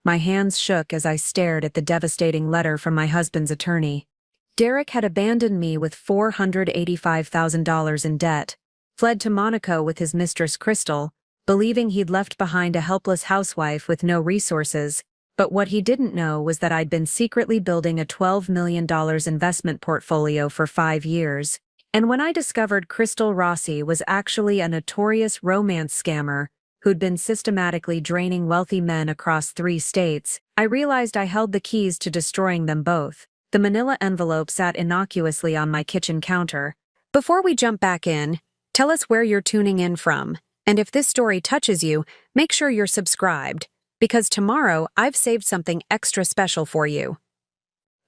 My hands shook as I stared at the devastating letter from my husband's attorney. Derek had abandoned me with $485,000 in debt, fled to Monaco with his mistress Crystal, believing he'd left behind a helpless housewife with no resources, but what he didn't know was that I'd been secretly building a $12 million investment portfolio for 5 years. And when I discovered Crystal Rossi was actually a notorious romance scammer who'd been systematically draining wealthy men across 3 states, I realized I held the keys to destroying them both. The manila envelope sat innocuously on my kitchen counter. Before we jump back in, tell us where you're tuning in from, and if this story touches you, make sure you're subscribed, because tomorrow I've saved something extra special for you.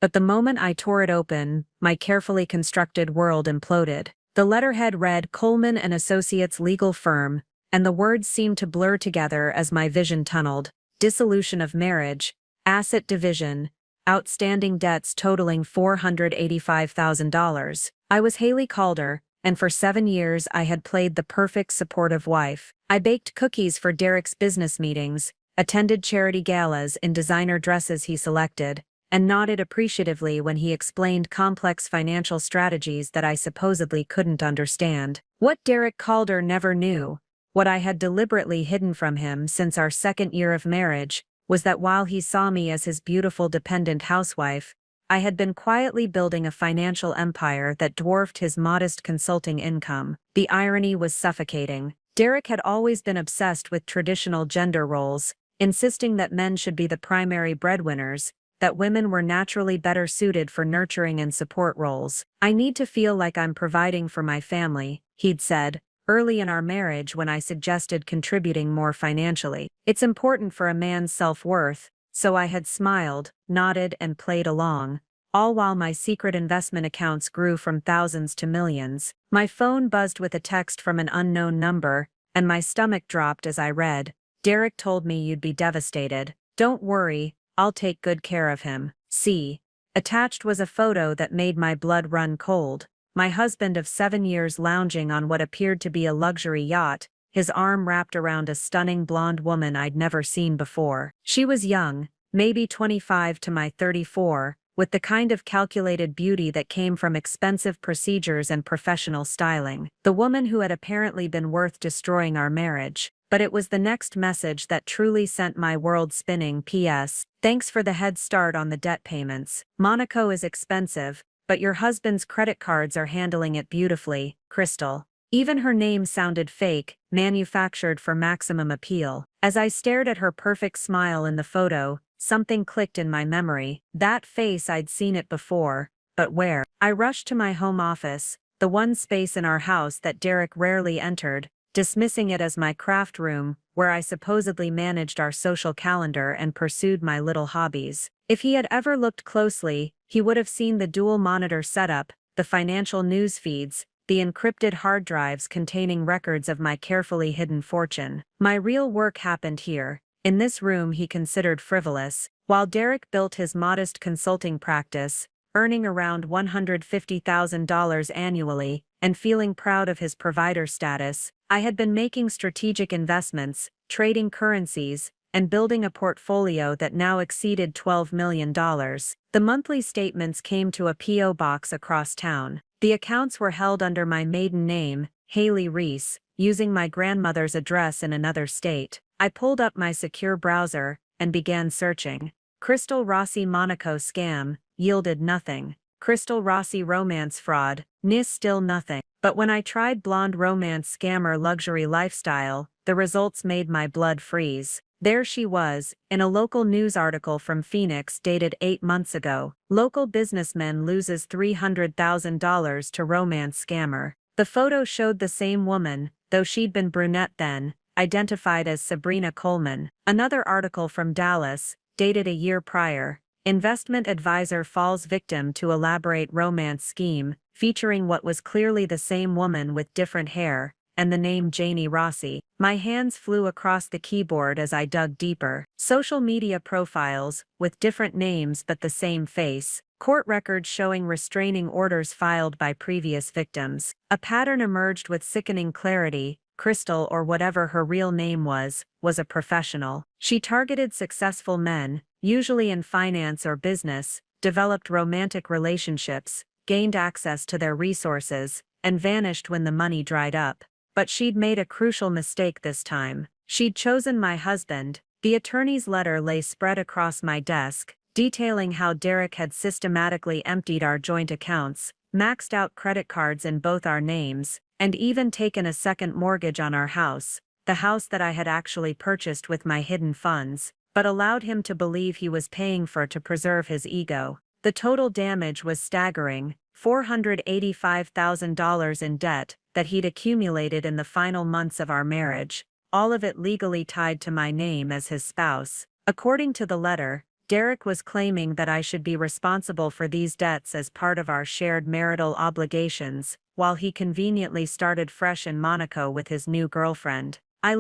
But the moment I tore it open, my carefully constructed world imploded. The letterhead read Coleman and Associates Legal Firm, and the words seemed to blur together as my vision tunneled. Dissolution of marriage, asset division, outstanding debts totaling $485,000. I was Haley Calder, and for 7 years I had played the perfect supportive wife. I baked cookies for Derek's business meetings, attended charity galas in designer dresses he selected, and nodded appreciatively when he explained complex financial strategies that I supposedly couldn't understand. What Derek Calder never knew, what I had deliberately hidden from him since our 2nd year of marriage, was that while he saw me as his beautiful dependent housewife, I had been quietly building a financial empire that dwarfed his modest consulting income. The irony was suffocating. Derek had always been obsessed with traditional gender roles, insisting that men should be the primary breadwinners, that women were naturally better suited for nurturing and support roles. I need to feel like I'm providing for my family, he'd said, early in our marriage when I suggested contributing more financially. It's important for a man's self-worth, so I had smiled, nodded, and played along, all while my secret investment accounts grew from thousands to millions. My phone buzzed with a text from an unknown number, and my stomach dropped as I read, "Derek told me you'd be devastated. Don't worry, I'll take good care of him. See." Attached was a photo that made my blood run cold. My husband of 7 years lounging on what appeared to be a luxury yacht, his arm wrapped around a stunning blonde woman I'd never seen before. She was young, maybe 25 to my 34, with the kind of calculated beauty that came from expensive procedures and professional styling. The woman who had apparently been worth destroying our marriage. But it was the next message that truly sent my world spinning. P.S. Thanks for the head start on the debt payments. Monaco is expensive, but your husband's credit cards are handling it beautifully, Crystal. Even her name sounded fake, manufactured for maximum appeal. As I stared at her perfect smile in the photo, something clicked in my memory. That face, I'd seen it before, but where? I rushed to my home office, the one space in our house that Derek rarely entered, dismissing it as my craft room, where I supposedly managed our social calendar and pursued my little hobbies. If he had ever looked closely, he would have seen the dual monitor setup, the financial news feeds, the encrypted hard drives containing records of my carefully hidden fortune. My real work happened here, in this room he considered frivolous, while Derek built his modest consulting practice, earning around $150,000 annually, and feeling proud of his provider status. I had been making strategic investments, trading currencies, and building a portfolio that now exceeded $12 million. The monthly statements came to a P.O. box across town. The accounts were held under my maiden name, Haley Reese, using my grandmother's address in another state. I pulled up my secure browser and began searching. Crystal Rossi Monaco scam, yielded nothing. Crystal Rossi romance fraud, still nothing. But when I tried blonde romance scammer luxury lifestyle, the results made my blood freeze. There she was, in a local news article from Phoenix dated 8 months ago. Local businessman loses $300,000 to romance scammer. The photo showed the same woman, though she'd been brunette then, identified as Sabrina Coleman. Another article from Dallas, dated a year prior. Investment advisor falls victim to elaborate romance scheme, featuring what was clearly the same woman with different hair, and the name Janie Rossi. My hands flew across the keyboard as I dug deeper. Social media profiles, with different names but the same face. Court records showing restraining orders filed by previous victims. A pattern emerged with sickening clarity. Crystal, or whatever her real name was a professional. She targeted successful men, usually in finance or business, developed romantic relationships, gained access to their resources, and vanished when the money dried up. But she'd made a crucial mistake this time. She'd chosen my husband. The attorney's letter lay spread across my desk, detailing how Derek had systematically emptied our joint accounts, maxed out credit cards in both our names, and even taken a second mortgage on our house, the house that I had actually purchased with my hidden funds, but allowed him to believe he was paying for to preserve his ego. The total damage was staggering: $485,000 in debt that he'd accumulated in the final months of our marriage, all of it legally tied to my name as his spouse. According to the letter, Derek was claiming that I should be responsible for these debts as part of our shared marital obligations, while he conveniently started fresh in Monaco with his new girlfriend. I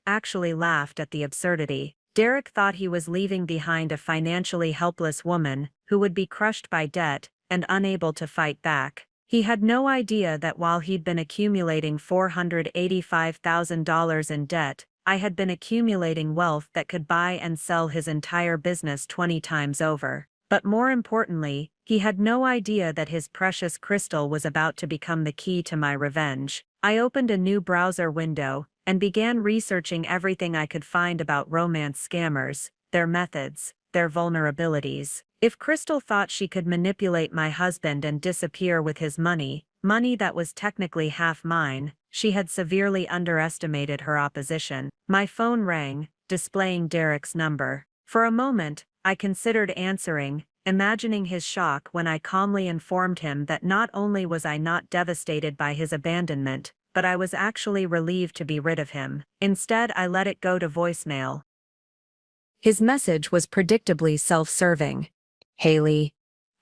actually laughed at the absurdity. Derek thought he was leaving behind a financially helpless woman who would be crushed by debt and unable to fight back. He had no idea that while he'd been accumulating $485,000 in debt, I had been accumulating wealth that could buy and sell his entire business 20 times over. But more importantly, he had no idea that his precious Crystal was about to become the key to my revenge. I opened a new browser window and began researching everything I could find about romance scammers, their methods, their vulnerabilities. If Crystal thought she could manipulate my husband and disappear with his money that was technically half mine, she had severely underestimated her opposition. My phone rang, displaying Derek's number. For a moment, I considered answering, imagining his shock when I calmly informed him that not only was I not devastated by his abandonment, but I was actually relieved to be rid of him. Instead, I let it go to voicemail. His message was predictably self-serving. "Haley,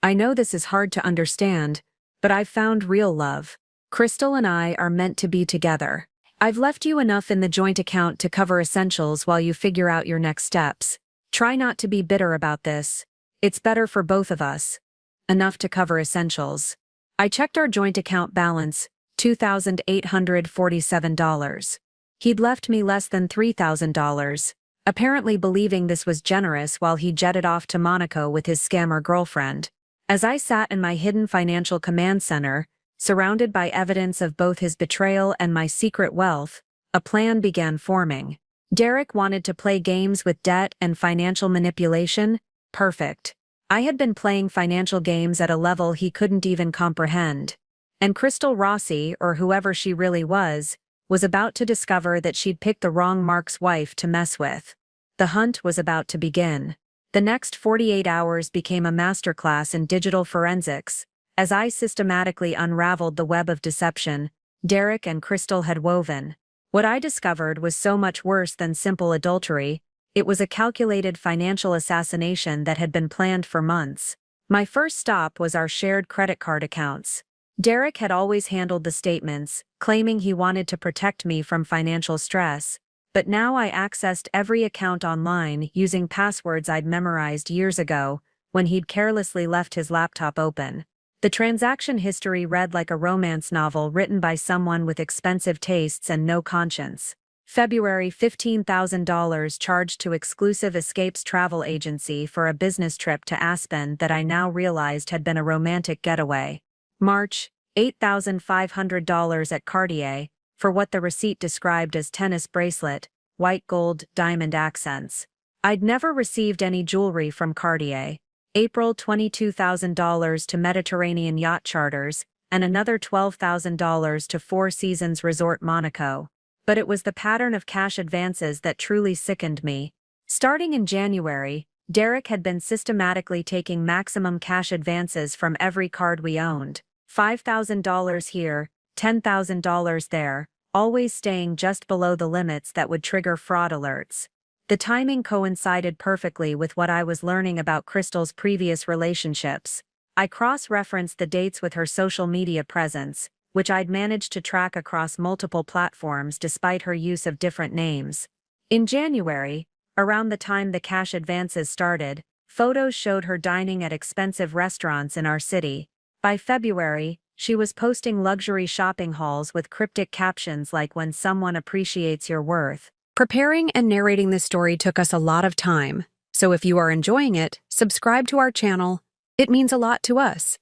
I know this is hard to understand, but I've found real love. Crystal and I are meant to be together. I've left you enough in the joint account to cover essentials while you figure out your next steps. Try not to be bitter about this. It's better for both of us. Enough to cover essentials." I checked our joint account balance, $2,847. He'd left me less than $3,000, apparently believing this was generous while he jetted off to Monaco with his scammer girlfriend. As I sat in my hidden financial command center, surrounded by evidence of both his betrayal and my secret wealth, a plan began forming. Derek wanted to play games with debt and financial manipulation. Perfect. I had been playing financial games at a level he couldn't even comprehend. And Crystal Rossi, or whoever she really was about to discover that she'd picked the wrong Mark's wife to mess with. The hunt was about to begin. The next 48 hours became a masterclass in digital forensics, as I systematically unraveled the web of deception Derek and Crystal had woven. What I discovered was so much worse than simple adultery. It was a calculated financial assassination that had been planned for months. My first stop was our shared credit card accounts. Derek had always handled the statements, claiming he wanted to protect me from financial stress, but now I accessed every account online using passwords I'd memorized years ago when he'd carelessly left his laptop open. The transaction history read like a romance novel written by someone with expensive tastes and no conscience. February, $15,000 charged to exclusive escapes travel agency for a business trip to Aspen that I now realized had been a romantic getaway. March, $8,500 at Cartier, for what the receipt described as tennis bracelet, white gold, diamond accents. I'd never received any jewelry from Cartier. April, $22,000 to Mediterranean yacht charters, and another $12,000 to Four Seasons Resort Monaco. But it was the pattern of cash advances that truly sickened me. Starting in January, Derek had been systematically taking maximum cash advances from every card we owned. $5,000 here, $10,000 there, always staying just below the limits that would trigger fraud alerts. The timing coincided perfectly with what I was learning about Crystal's previous relationships. I cross-referenced the dates with her social media presence, which I'd managed to track across multiple platforms despite her use of different names. In January, around the time the cash advances started, photos showed her dining at expensive restaurants in our city. By February, she was posting luxury shopping hauls with cryptic captions like "When someone appreciates your worth." Preparing and narrating this story took us a lot of time, so if you are enjoying it, subscribe to our channel. It means a lot to us.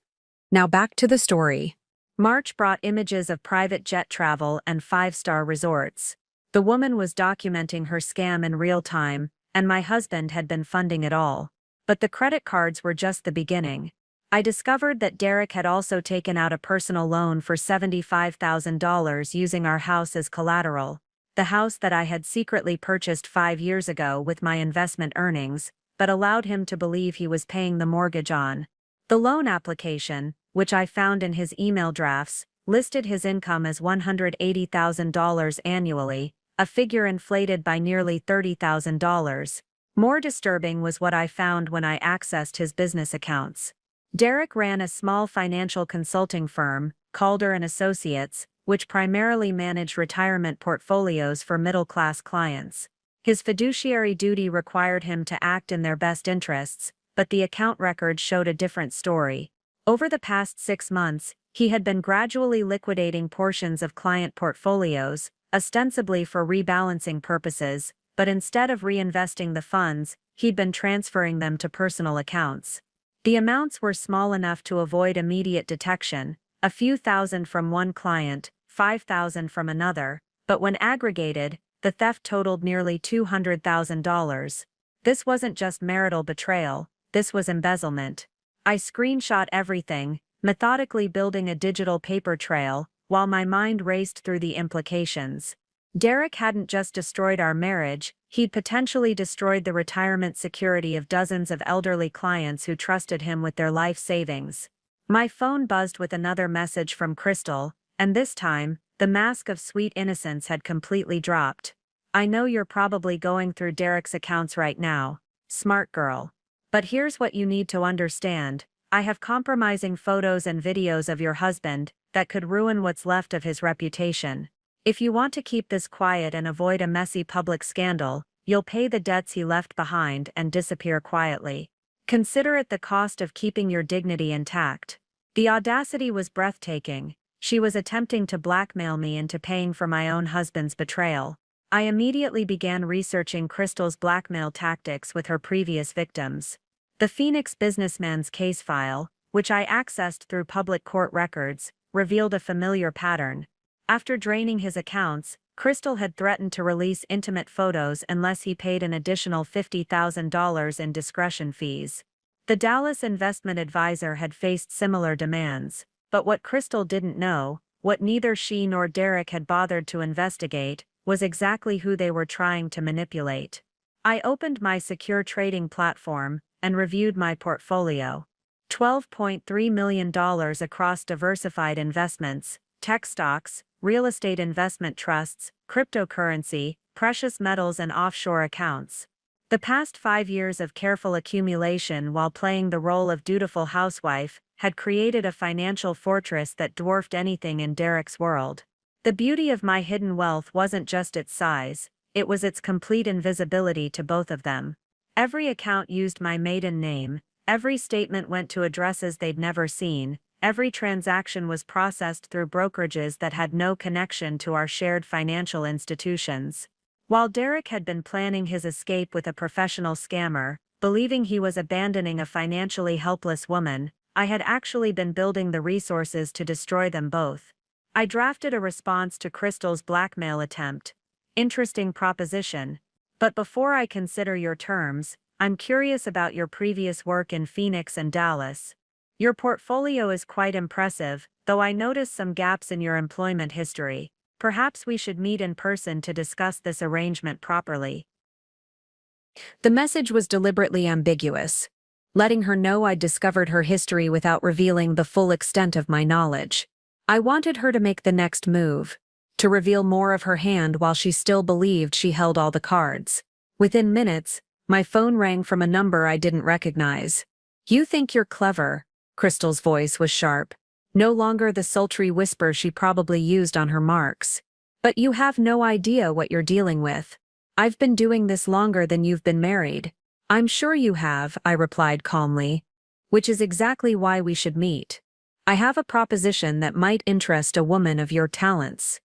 Now back to the story. March brought images of private jet travel and five-star resorts. The woman was documenting her scam in real time, and my husband had been funding it all. But the credit cards were just the beginning. I discovered that Derek had also taken out a personal loan for $75,000 using our house as collateral, the house that I had secretly purchased 5 years ago with my investment earnings, but allowed him to believe he was paying the mortgage on. The loan application, which I found in his email drafts, listed his income as $180,000 annually, a figure inflated by nearly $30,000. More disturbing was what I found when I accessed his business accounts. Derek ran a small financial consulting firm, Calder and Associates, which primarily managed retirement portfolios for middle-class clients. His fiduciary duty required him to act in their best interests, but the account records showed a different story. Over the past 6 months, he had been gradually liquidating portions of client portfolios, ostensibly for rebalancing purposes, but instead of reinvesting the funds, he'd been transferring them to personal accounts. The amounts were small enough to avoid immediate detection, a few thousand from one client, 5,000 from another, but when aggregated, the theft totaled nearly $200,000. This wasn't just marital betrayal, this was embezzlement. I screenshot everything, methodically building a digital paper trail, while my mind raced through the implications. Derek hadn't just destroyed our marriage, he'd potentially destroyed the retirement security of dozens of elderly clients who trusted him with their life savings. My phone buzzed with another message from Crystal, and this time, the mask of sweet innocence had completely dropped. "I know you're probably going through Derek's accounts right now. Smart girl. But here's what you need to understand. I have compromising photos and videos of your husband that could ruin what's left of his reputation. If you want to keep this quiet and avoid a messy public scandal, you'll pay the debts he left behind and disappear quietly. Consider it the cost of keeping your dignity intact." The audacity was breathtaking. She was attempting to blackmail me into paying for my own husband's betrayal. I immediately began researching Crystal's blackmail tactics with her previous victims. The Phoenix businessman's case file, which I accessed through public court records, revealed a familiar pattern. After draining his accounts, Crystal had threatened to release intimate photos unless he paid an additional $50,000 in discretion fees. The Dallas investment advisor had faced similar demands, but what Crystal didn't know, what neither she nor Derek had bothered to investigate, was exactly who they were trying to manipulate. I opened my secure trading platform and reviewed my portfolio. $12.3 million across diversified investments, tech stocks, real estate investment trusts, cryptocurrency, precious metals and offshore accounts. The past 5 years of careful accumulation while playing the role of dutiful housewife had created a financial fortress that dwarfed anything in Derek's world. The beauty of my hidden wealth wasn't just its size, it was its complete invisibility to both of them. Every account used my maiden name, every statement went to addresses they'd never seen, every transaction was processed through brokerages that had no connection to our shared financial institutions. While Derek had been planning his escape with a professional scammer, believing he was abandoning a financially helpless woman, I had actually been building the resources to destroy them both. I drafted a response to Crystal's blackmail attempt. Interesting proposition. But before I consider your terms, I'm curious about your previous work in Phoenix and Dallas. Your portfolio is quite impressive, though I notice some gaps in your employment history. Perhaps we should meet in person to discuss this arrangement properly. The message was deliberately ambiguous, letting her know I'd discovered her history without revealing the full extent of my knowledge. I wanted her to make the next move, to reveal more of her hand while she still believed she held all the cards. Within minutes, my phone rang from a number I didn't recognize. "You think you're clever," Crystal's voice was sharp, no longer the sultry whisper she probably used on her marks. "But you have no idea what you're dealing with. I've been doing this longer than you've been married." "I'm sure you have," I replied calmly. "Which is exactly why we should meet. I have a proposition that might interest a woman of your talents.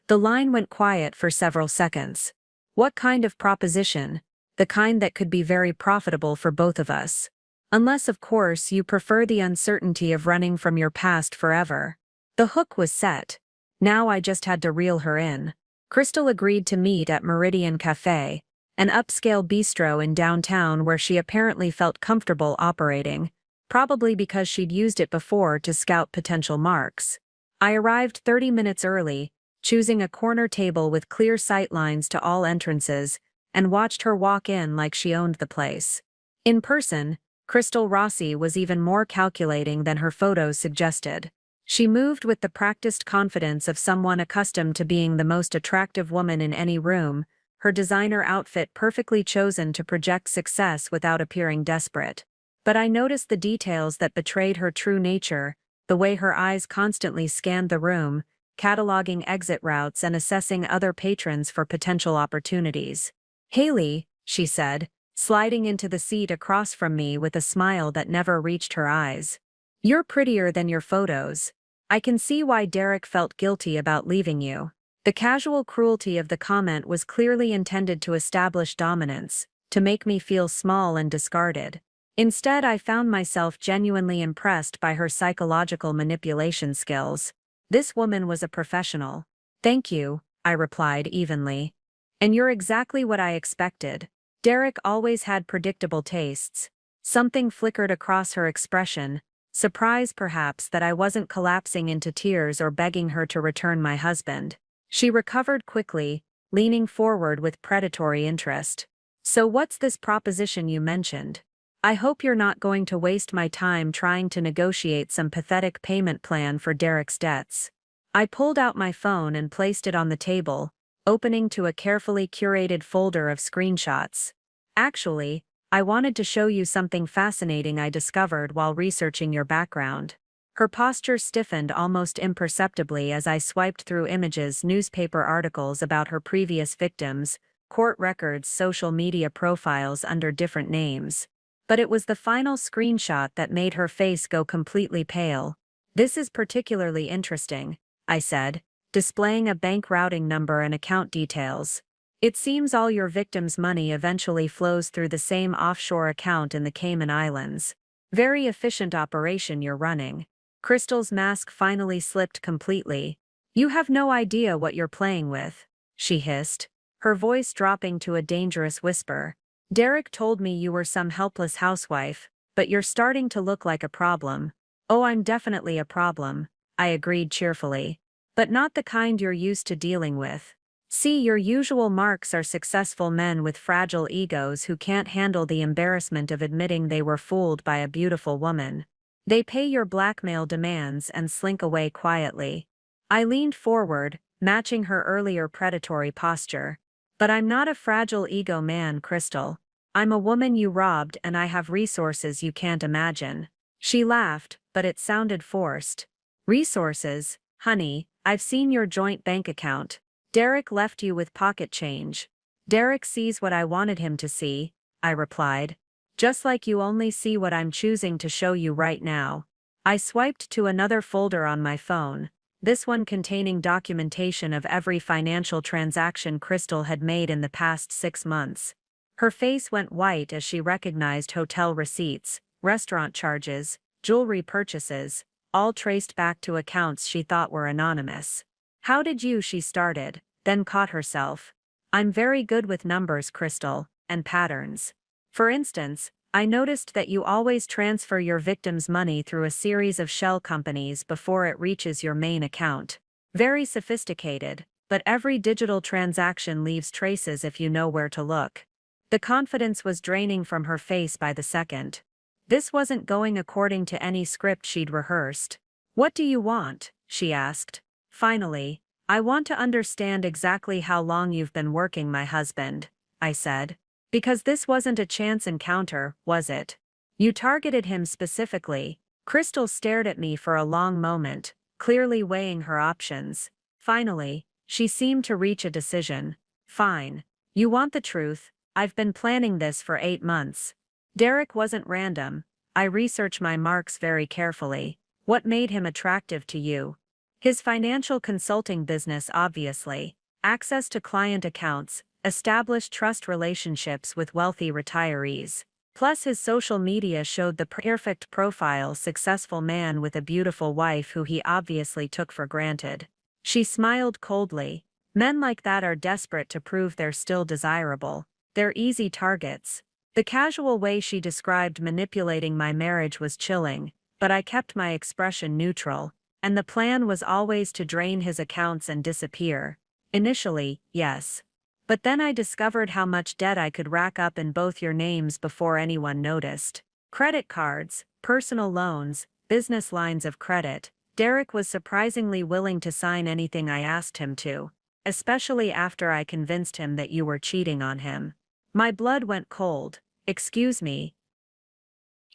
The line went quiet for several seconds. What kind of proposition? The kind that could be very profitable for both of us. Unless, of course, you prefer the uncertainty of running from your past forever. The hook was set. Now I just had to reel her in. Crystal agreed to meet at Meridian Cafe, an upscale bistro in downtown where she apparently felt comfortable operating, probably because she'd used it before to scout potential marks. I arrived 30 minutes early, choosing a corner table with clear sightlines to all entrances, and watched her walk in like she owned the place. In person, Crystal Rossi was even more calculating than her photos suggested. She moved with the practiced confidence of someone accustomed to being the most attractive woman in any room, her designer outfit perfectly chosen to project success without appearing desperate. But I noticed the details that betrayed her true nature, the way her eyes constantly scanned the room, cataloging exit routes and assessing other patrons for potential opportunities. "Haley," she said, sliding into the seat across from me with a smile that never reached her eyes. "You're prettier than your photos. I can see why Derek felt guilty about leaving you." The casual cruelty of the comment was clearly intended to establish dominance, to make me feel small and discarded. Instead, I found myself genuinely impressed by her psychological manipulation skills. This woman was a professional. "Thank you," I replied evenly. "And you're exactly what I expected." Derek always had predictable tastes. Something flickered across her expression, surprise perhaps that I wasn't collapsing into tears or begging her to return my husband. She recovered quickly, leaning forward with predatory interest. "So what's this proposition you mentioned? I hope you're not going to waste my time trying to negotiate some pathetic payment plan for Derek's debts." I pulled out my phone and placed it on the table, opening to a carefully curated folder of screenshots. "Actually, I wanted to show you something fascinating I discovered while researching your background." Her posture stiffened almost imperceptibly as I swiped through images, newspaper articles about her previous victims, court records, social media profiles under different names. But it was the final screenshot that made her face go completely pale. "This is particularly interesting," I said, displaying a bank routing number and account details. "It seems all your victims' money eventually flows through the same offshore account in the Cayman Islands. Very efficient operation you're running." Crystal's mask finally slipped completely. "You have no idea what you're playing with," she hissed, her voice dropping to a dangerous whisper. "Derek told me you were some helpless housewife, but you're starting to look like a problem." "Oh, I'm definitely a problem," I agreed cheerfully. "But not the kind you're used to dealing with. See, your usual marks are successful men with fragile egos who can't handle the embarrassment of admitting they were fooled by a beautiful woman. They pay your blackmail demands and slink away quietly." I leaned forward, matching her earlier predatory posture. "But I'm not a fragile ego man, Crystal. I'm a woman you robbed and I have resources you can't imagine." She laughed, but it sounded forced. "Resources? Honey, I've seen your joint bank account. Derek left you with pocket change." "Derek sees what I wanted him to see," I replied. "Just like you only see what I'm choosing to show you right now." I swiped to another folder on my phone, this one containing documentation of every financial transaction Crystal had made in the past 6 months. Her face went white as she recognized hotel receipts, restaurant charges, jewelry purchases, all traced back to accounts she thought were anonymous. "How did you?" she started, then caught herself. "I'm very good with numbers, Crystal, and patterns. For instance, I noticed that you always transfer your victims' money through a series of shell companies before it reaches your main account. Very sophisticated, but every digital transaction leaves traces if you know where to look." The confidence was draining from her face by the second. This wasn't going according to any script she'd rehearsed. "What do you want?" she asked. "Finally, I want to understand exactly how long you've been working my husband," I said. "Because this wasn't a chance encounter, was it? You targeted him specifically." Crystal stared at me for a long moment, clearly weighing her options. Finally, she seemed to reach a decision. "Fine. You want the truth. I've been planning this for 8 months. Derek wasn't random. I research my marks very carefully. What made him attractive to you? His financial consulting business, obviously. Access to client accounts, established trust relationships with wealthy retirees. Plus his social media showed the perfect profile, successful man with a beautiful wife who he obviously took for granted. She smiled coldly. Men like that are desperate to prove they're still desirable. They're easy targets. The casual way she described manipulating my marriage was chilling, but I kept my expression neutral, and the plan was always to drain his accounts and disappear. Initially, yes. But then I discovered how much debt I could rack up in both your names before anyone noticed. Credit cards, personal loans, business lines of credit. Derek was surprisingly willing to sign anything I asked him to, especially after I convinced him that you were cheating on him. My blood went cold. Excuse me.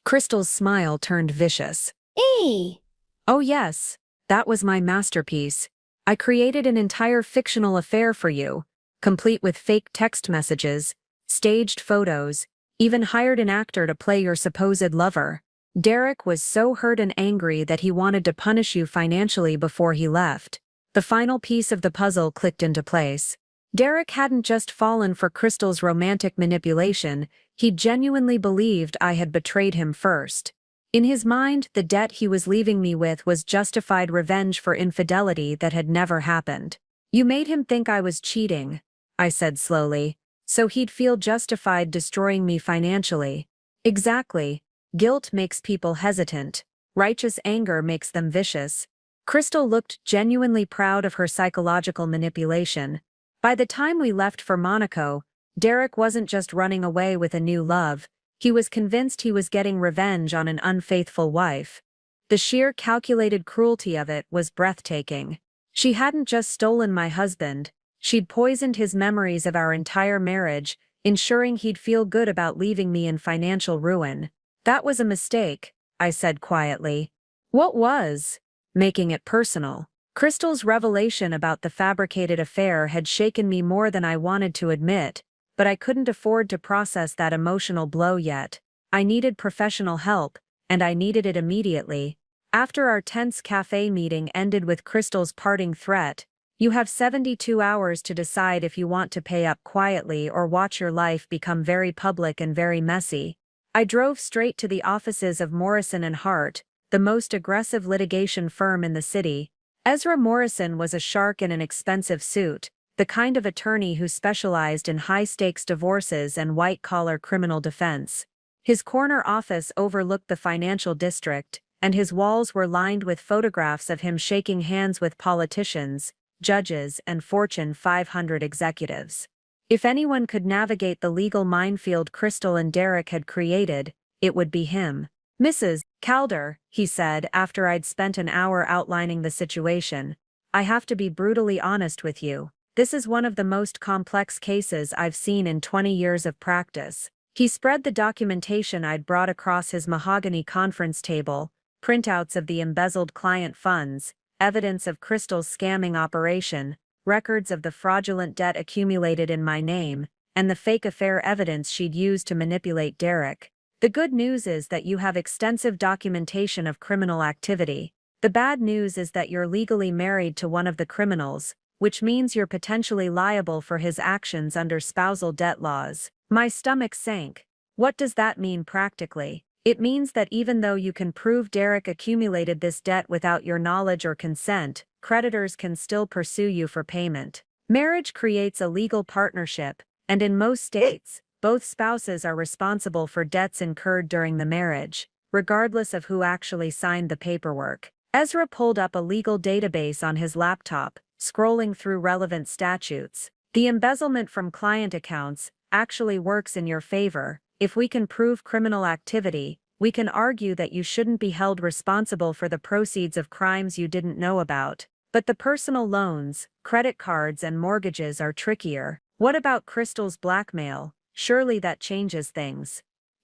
Crystal's smile turned vicious. Hey! Oh yes, that was my masterpiece. I created an entire fictional affair for you, complete with fake text messages, staged photos, even hired an actor to play your supposed lover. Derek was so hurt and angry that he wanted to punish you financially before he left. The final piece of the puzzle clicked into place. Derek hadn't just fallen for Crystal's romantic manipulation, he genuinely believed I had betrayed him first. In his mind, the debt he was leaving me with was justified revenge for infidelity that had never happened. You made him think I was cheating, I said slowly, so he'd feel justified destroying me financially. Exactly. Guilt makes people hesitant. Righteous anger makes them vicious. Crystal looked genuinely proud of her psychological manipulation. By the time we left for Monaco, Derek wasn't just running away with a new love, he was convinced he was getting revenge on an unfaithful wife. The sheer calculated cruelty of it was breathtaking. She hadn't just stolen my husband, she'd poisoned his memories of our entire marriage, ensuring he'd feel good about leaving me in financial ruin. That was a mistake, I said quietly. What was? Making it personal. Crystal's revelation about the fabricated affair had shaken me more than I wanted to admit, but I couldn't afford to process that emotional blow yet. I needed professional help, and I needed it immediately. After our tense cafe meeting ended with Crystal's parting threat, you have 72 hours to decide if you want to pay up quietly or watch your life become very public and very messy. I drove straight to the offices of Morrison & Hart, the most aggressive litigation firm in the city. Ezra Morrison was a shark in an expensive suit, the kind of attorney who specialized in high-stakes divorces and white-collar criminal defense. His corner office overlooked the financial district, and his walls were lined with photographs of him shaking hands with politicians, judges, and Fortune 500 executives. If anyone could navigate the legal minefield Crystal and Derek had created, it would be him. Mrs. Calder, he said after I'd spent an hour outlining the situation, I have to be brutally honest with you. This is one of the most complex cases I've seen in 20 years of practice. He spread the documentation I'd brought across his mahogany conference table, printouts of the embezzled client funds, evidence of Crystal's scamming operation, records of the fraudulent debt accumulated in my name, and the fake affair evidence she'd used to manipulate Derek. The good news is that you have extensive documentation of criminal activity. The bad news is that you're legally married to one of the criminals, which means you're potentially liable for his actions under spousal debt laws. My stomach sank. What does that mean practically? It means that even though you can prove Derek accumulated this debt without your knowledge or consent, creditors can still pursue you for payment. Marriage creates a legal partnership, and in most states, both spouses are responsible for debts incurred during the marriage, regardless of who actually signed the paperwork. Ezra pulled up a legal database on his laptop, scrolling through relevant statutes. The embezzlement from client accounts actually works in your favor. If we can prove criminal activity, we can argue that you shouldn't be held responsible for the proceeds of crimes you didn't know about. But the personal loans, credit cards, and mortgages are trickier. What about Crystal's blackmail? Surely that changes things.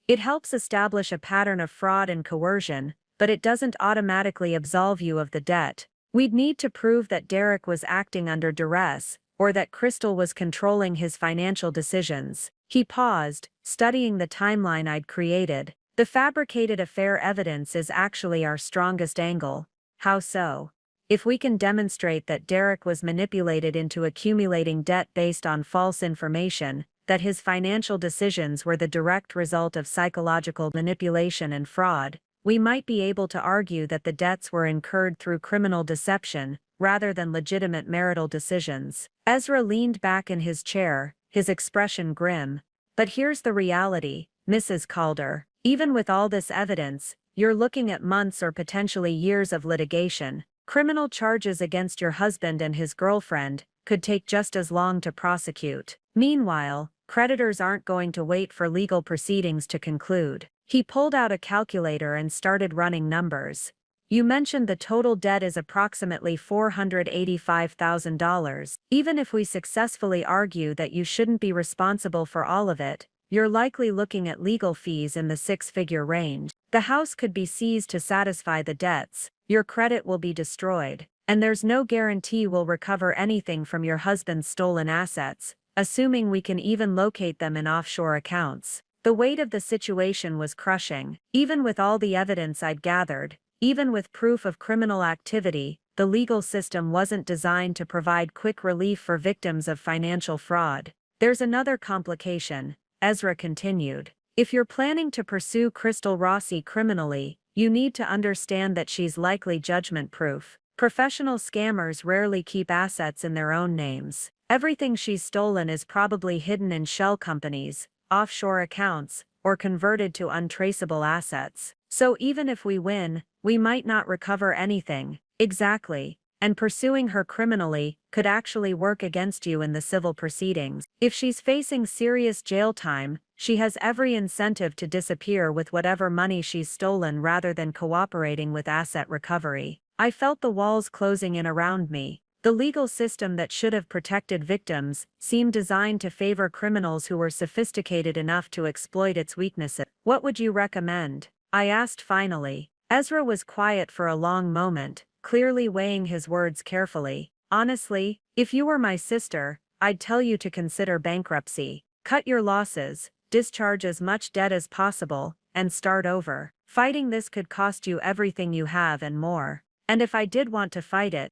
It helps establish a pattern of fraud and coercion, but it doesn't automatically absolve you of the debt. We'd need to prove that Derek was acting under duress, or that Crystal was controlling his financial decisions. He paused, studying the timeline I'd created. The fabricated affair evidence is actually our strongest angle. How so? If we can demonstrate that Derek was manipulated into accumulating debt based on false information, that his financial decisions were the direct result of psychological manipulation and fraud, we might be able to argue that the debts were incurred through criminal deception, rather than legitimate marital decisions. Ezra leaned back in his chair, his expression grim. But here's the reality, Mrs. Calder. Even with all this evidence, you're looking at months or potentially years of litigation. Criminal charges against your husband and his girlfriend could take just as long to prosecute. Meanwhile, creditors aren't going to wait for legal proceedings to conclude. He pulled out a calculator and started running numbers. You mentioned the total debt is approximately $485,000. Even if we successfully argue that you shouldn't be responsible for all of it, you're likely looking at legal fees in the six-figure range. The house could be seized to satisfy the debts, your credit will be destroyed, and there's no guarantee we'll recover anything from your husband's stolen assets, assuming we can even locate them in offshore accounts. The weight of the situation was crushing. Even with all the evidence I'd gathered, even with proof of criminal activity, the legal system wasn't designed to provide quick relief for victims of financial fraud. There's another complication, Ezra continued. If you're planning to pursue Crystal Rossi criminally, you need to understand that she's likely judgment-proof. Professional scammers rarely keep assets in their own names. Everything she's stolen is probably hidden in shell companies, offshore accounts, or converted to untraceable assets. So even if we win, we might not recover anything. Exactly. And pursuing her criminally could actually work against you in the civil proceedings. If she's facing serious jail time, she has every incentive to disappear with whatever money she's stolen rather than cooperating with asset recovery. I felt the walls closing in around me. The legal system that should have protected victims seemed designed to favor criminals who were sophisticated enough to exploit its weaknesses. What would you recommend? I asked finally. Ezra was quiet for a long moment, clearly weighing his words carefully. Honestly, if you were my sister, I'd tell you to consider bankruptcy. Cut your losses, discharge as much debt as possible, and start over. Fighting this could cost you everything you have and more. And if I did want to fight it,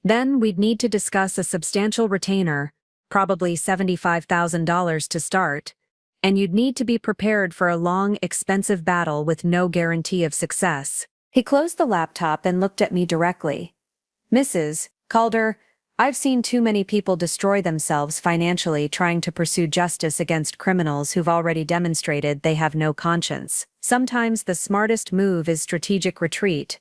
then we'd need to discuss a substantial retainer, probably $75,000 to start, and you'd need to be prepared for a long, expensive battle with no guarantee of success. He closed the laptop and looked at me directly. Mrs. Calder, I've seen too many people destroy themselves financially trying to pursue justice against criminals who've already demonstrated they have no conscience. Sometimes the smartest move is strategic retreat.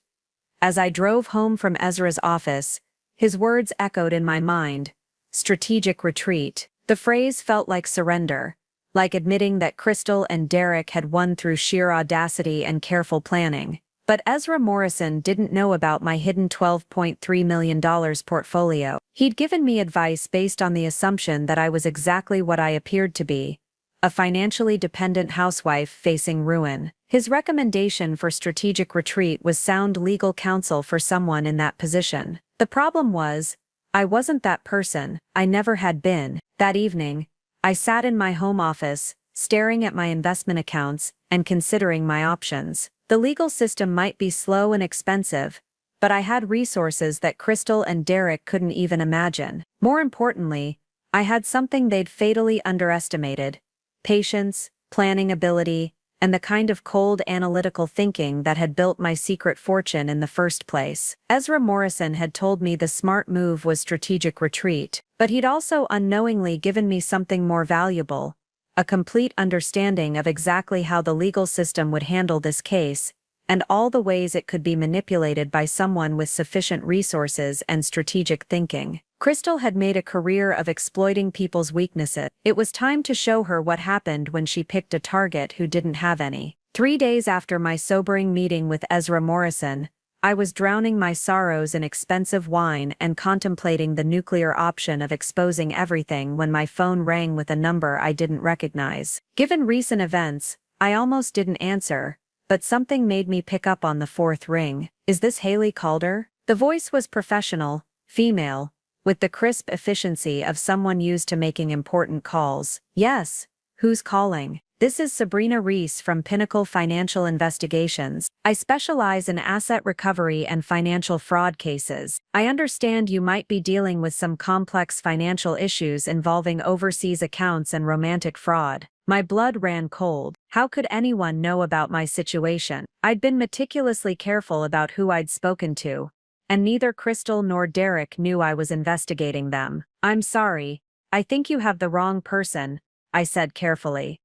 As I drove home from Ezra's office, his words echoed in my mind. Strategic retreat. The phrase felt like surrender, like admitting that Crystal and Derek had won through sheer audacity and careful planning. But Ezra Morrison didn't know about my hidden $12.3 million portfolio. He'd given me advice based on the assumption that I was exactly what I appeared to be, a financially dependent housewife facing ruin. His recommendation for strategic retreat was sound legal counsel for someone in that position. The problem was, I wasn't that person, I never had been. That evening, I sat in my home office, staring at my investment accounts and considering my options. The legal system might be slow and expensive, but I had resources that Crystal and Derek couldn't even imagine. More importantly, I had something they'd fatally underestimated: patience, planning ability, and the kind of cold analytical thinking that had built my secret fortune in the first place. Ezra Morrison had told me the smart move was strategic retreat, but he'd also unknowingly given me something more valuable: a complete understanding of exactly how the legal system would handle this case, and all the ways it could be manipulated by someone with sufficient resources and strategic thinking. Crystal had made a career of exploiting people's weaknesses. It was time to show her what happened when she picked a target who didn't have any. 3 days after my sobering meeting with Ezra Morrison, I was drowning my sorrows in expensive wine and contemplating the nuclear option of exposing everything when my phone rang with a number I didn't recognize. Given recent events, I almost didn't answer, but something made me pick up on the fourth ring. Is this Haley Calder? The voice was professional, female, with the crisp efficiency of someone used to making important calls. Yes. Who's calling? This is Sabrina Reese from Pinnacle Financial Investigations. I specialize in asset recovery and financial fraud cases. I understand you might be dealing with some complex financial issues involving overseas accounts and romantic fraud. My blood ran cold. How could anyone know about my situation? I'd been meticulously careful about who I'd spoken to, and neither Crystal nor Derek knew I was investigating them. I'm sorry. I think you have the wrong person, I said carefully.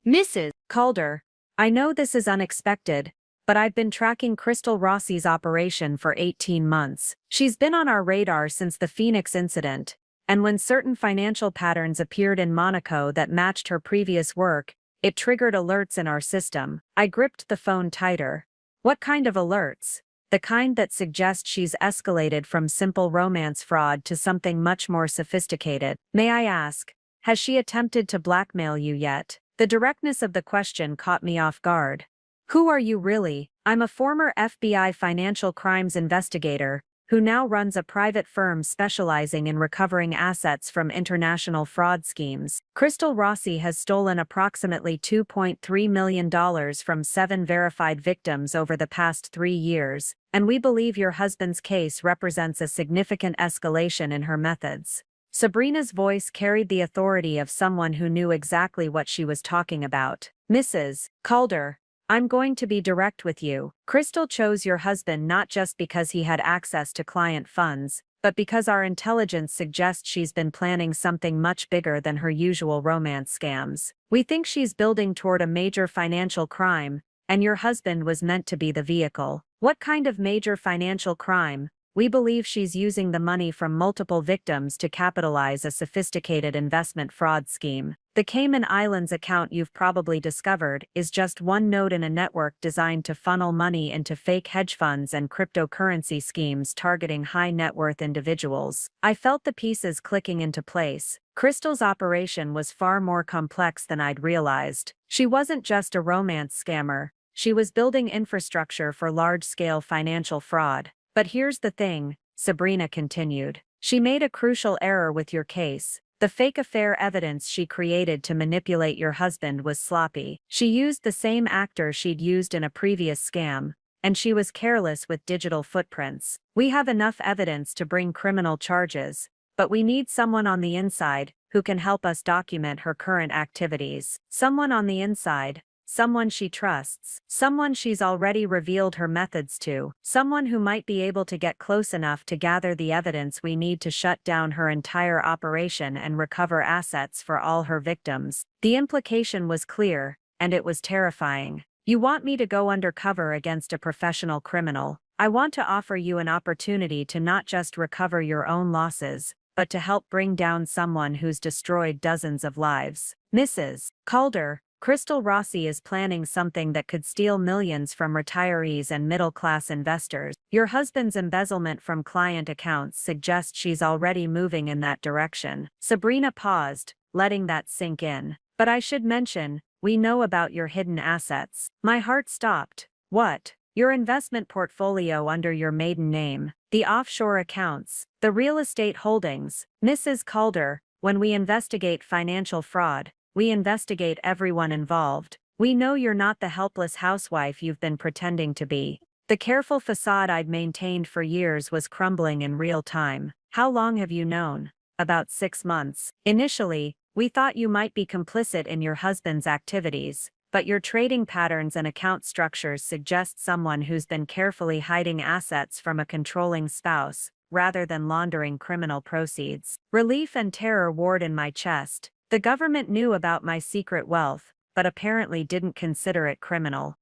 Mrs. Calder, I know this is unexpected, but I've been tracking Crystal Rossi's operation for 18 months. She's been on our radar since the Phoenix incident, and when certain financial patterns appeared in Monaco that matched her previous work, it triggered alerts in our system. I gripped the phone tighter. What kind of alerts? The kind that suggest she's escalated from simple romance fraud to something much more sophisticated. May I ask, has she attempted to blackmail you yet? The directness of the question caught me off guard. Who are you really? I'm a former FBI financial crimes investigator, who now runs a private firm specializing in recovering assets from international fraud schemes. Crystal Rossi has stolen approximately $2.3 million from 7 verified victims over the past 3 years, and we believe your husband's case represents a significant escalation in her methods. Sabrina's voice carried the authority of someone who knew exactly what she was talking about. Mrs. Calder, I'm going to be direct with you. Crystal chose your husband not just because he had access to client funds, but because our intelligence suggests she's been planning something much bigger than her usual romance scams. We think she's building toward a major financial crime, and your husband was meant to be the vehicle. What kind of major financial crime? We believe she's using the money from multiple victims to capitalize a sophisticated investment fraud scheme. The Cayman Islands account you've probably discovered is just one node in a network designed to funnel money into fake hedge funds and cryptocurrency schemes targeting high net worth individuals. I felt the pieces clicking into place. Crystal's operation was far more complex than I'd realized. She wasn't just a romance scammer, she was building infrastructure for large-scale financial fraud. But here's the thing, Sabrina continued. She made a crucial error with your case. The fake affair evidence she created to manipulate your husband was sloppy. She used the same actor she'd used in a previous scam, and she was careless with digital footprints. We have enough evidence to bring criminal charges, but we need someone on the inside who can help us document her current activities. Someone on the inside. Someone she trusts, someone she's already revealed her methods to, someone who might be able to get close enough to gather the evidence we need to shut down her entire operation and recover assets for all her victims. The implication was clear, and it was terrifying. You want me to go undercover against a professional criminal. I want to offer you an opportunity to not just recover your own losses, but to help bring down someone who's destroyed dozens of lives. Mrs. Calder, Crystal Rossi is planning something that could steal millions from retirees and middle-class investors. Your husband's embezzlement from client accounts suggests she's already moving in that direction. Sabrina paused, letting that sink in. But I should mention, we know about your hidden assets. My heart stopped. What? Your investment portfolio under your maiden name, the offshore accounts, the real estate holdings. Mrs. Calder, when we investigate financial fraud, we investigate everyone involved. We know you're not the helpless housewife you've been pretending to be. The careful facade I'd maintained for years was crumbling in real time. How long have you known? About 6 months. Initially, we thought you might be complicit in your husband's activities, but your trading patterns and account structures suggest someone who's been carefully hiding assets from a controlling spouse, rather than laundering criminal proceeds. Relief and terror warred in my chest. The government knew about my secret wealth, but apparently didn't consider it criminal.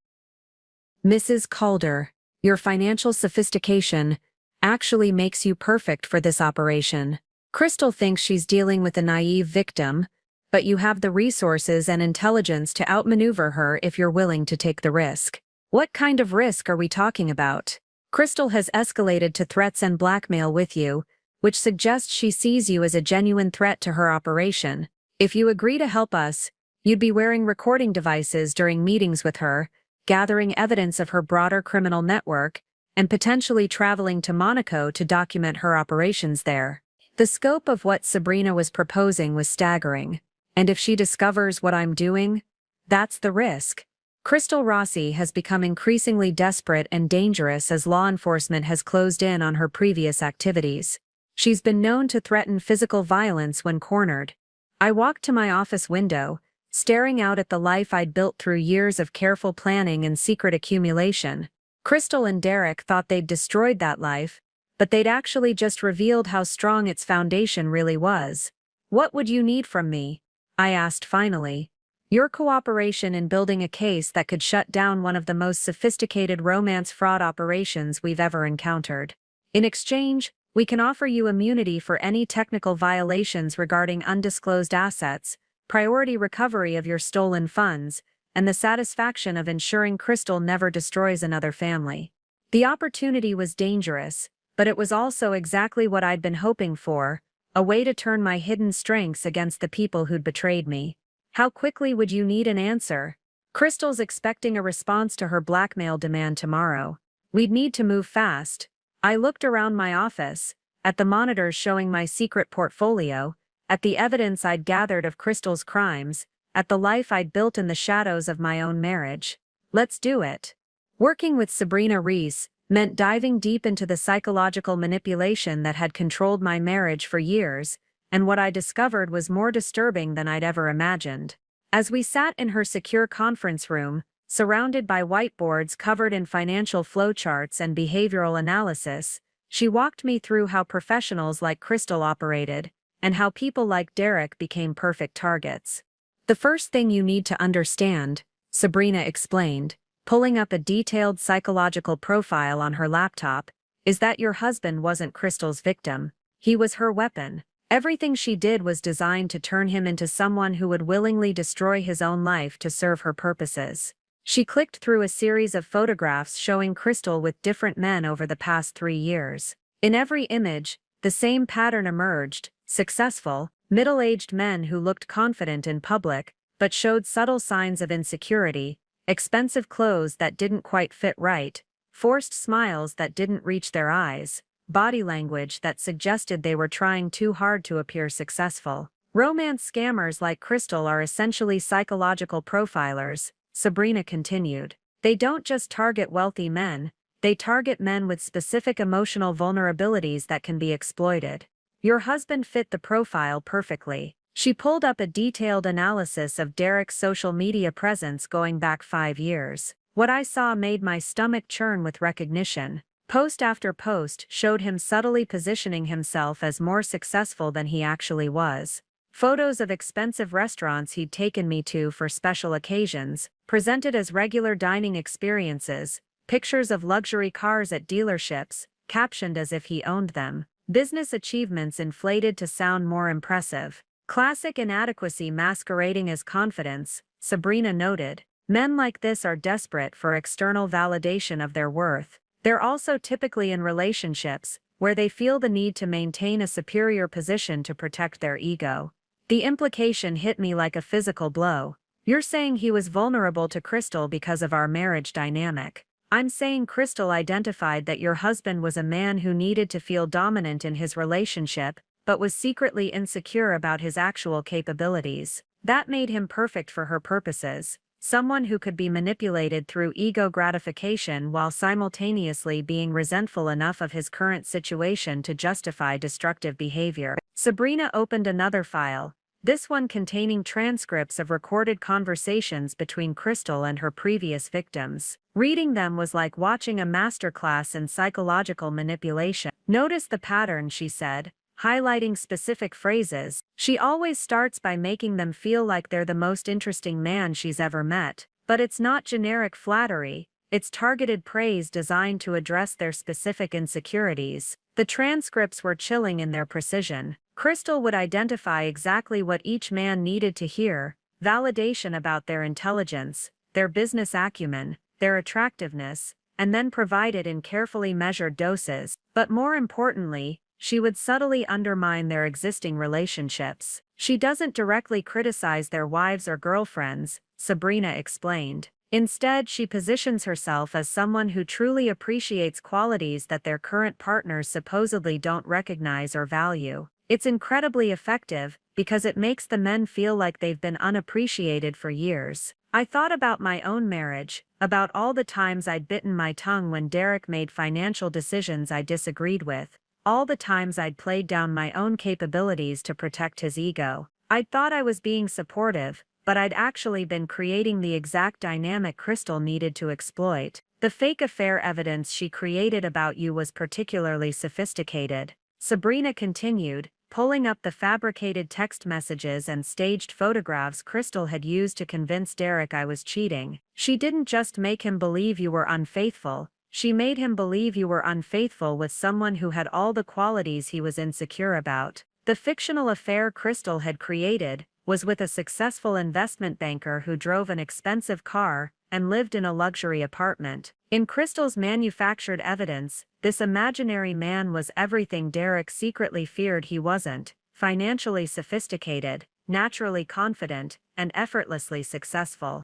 Mrs. Calder, your financial sophistication actually makes you perfect for this operation. Crystal thinks she's dealing with a naive victim, but you have the resources and intelligence to outmaneuver her if you're willing to take the risk. What kind of risk are we talking about? Crystal has escalated to threats and blackmail with you, which suggests she sees you as a genuine threat to her operation. If you agree to help us, you'd be wearing recording devices during meetings with her, gathering evidence of her broader criminal network, and potentially traveling to Monaco to document her operations there. The scope of what Sabrina was proposing was staggering, and if she discovers what I'm doing, That's the risk. Crystal Rossi has become increasingly desperate and dangerous as law enforcement has closed in on her previous activities. She's been known to threaten physical violence when cornered. I walked to my office window, staring out at the life I'd built through years of careful planning and secret accumulation. Crystal and Derek thought they'd destroyed that life, but they'd actually just revealed how strong its foundation really was. "What would you need from me?" I asked finally. "Your cooperation in building a case that could shut down one of the most sophisticated romance fraud operations we've ever encountered. In exchange, we can offer you immunity for any technical violations regarding undisclosed assets, priority recovery of your stolen funds, and the satisfaction of ensuring Crystal never destroys another family." The opportunity was dangerous, but it was also exactly what I'd been hoping for, a way to turn my hidden strengths against the people who'd betrayed me. "How quickly would you need an answer?" "Crystal's expecting a response to her blackmail demand tomorrow. We'd need to move fast." I looked around my office, at the monitors showing my secret portfolio, at the evidence I'd gathered of Crystal's crimes, at the life I'd built in the shadows of my own marriage. "Let's do it." Working with Sabrina Reese meant diving deep into the psychological manipulation that had controlled my marriage for years, and what I discovered was more disturbing than I'd ever imagined. As we sat in her secure conference room, surrounded by whiteboards covered in financial flowcharts and behavioral analysis, she walked me through how professionals like Crystal operated, and how people like Derek became perfect targets. "The first thing you need to understand," Sabrina explained, pulling up a detailed psychological profile on her laptop, "is that your husband wasn't Crystal's victim. He was her weapon. Everything she did was designed to turn him into someone who would willingly destroy his own life to serve her purposes." She clicked through a series of photographs showing Crystal with different men over the past 3 years. In every image, the same pattern emerged: successful, middle-aged men who looked confident in public, but showed subtle signs of insecurity, expensive clothes that didn't quite fit right, forced smiles that didn't reach their eyes, body language that suggested they were trying too hard to appear successful. "Romance scammers like Crystal are essentially psychological profilers," Sabrina continued. "They don't just target wealthy men, they target men with specific emotional vulnerabilities that can be exploited. Your husband fit the profile perfectly." She pulled up a detailed analysis of Derek's social media presence going back 5 years. What I saw made my stomach churn with recognition. Post after post showed him subtly positioning himself as more successful than he actually was. Photos of expensive restaurants he'd taken me to for special occasions, presented as regular dining experiences, pictures of luxury cars at dealerships, captioned as if he owned them, business achievements inflated to sound more impressive. "Classic inadequacy masquerading as confidence," Sabrina noted. "Men like this are desperate for external validation of their worth. They're also typically in relationships where they feel the need to maintain a superior position to protect their ego." The implication hit me like a physical blow. "You're saying he was vulnerable to Crystal because of our marriage dynamic." "I'm saying Crystal identified that your husband was a man who needed to feel dominant in his relationship, but was secretly insecure about his actual capabilities. That made him perfect for her purposes. Someone who could be manipulated through ego gratification while simultaneously being resentful enough of his current situation to justify destructive behavior." Sabrina opened another file, this one containing transcripts of recorded conversations between Crystal and her previous victims. Reading them was like watching a masterclass in psychological manipulation. "Notice the pattern," she said, highlighting specific phrases. "She always starts by making them feel like they're the most interesting man she's ever met. But it's not generic flattery, it's targeted praise designed to address their specific insecurities." The transcripts were chilling in their precision. Crystal would identify exactly what each man needed to hear: validation about their intelligence, their business acumen, their attractiveness, and then provide it in carefully measured doses. But more importantly, she would subtly undermine their existing relationships. "She doesn't directly criticize their wives or girlfriends," Sabrina explained. "Instead, she positions herself as someone who truly appreciates qualities that their current partners supposedly don't recognize or value. It's incredibly effective, because it makes the men feel like they've been unappreciated for years." I thought about my own marriage, about all the times I'd bitten my tongue when Derek made financial decisions I disagreed with, all the times I'd played down my own capabilities to protect his ego. I'd thought I was being supportive, but I'd actually been creating the exact dynamic Crystal needed to exploit. The fake affair evidence she created about you was particularly sophisticated, Sabrina continued, pulling up the fabricated text messages and staged photographs Crystal had used to convince Derek I was cheating. She didn't just make him believe you were unfaithful, she made him believe you were unfaithful with someone who had all the qualities he was insecure about. The fictional affair Crystal had created was with a successful investment banker who drove an expensive car and lived in a luxury apartment. In Crystal's manufactured evidence, this imaginary man was everything Derek secretly feared he wasn't: financially sophisticated, naturally confident, and effortlessly successful.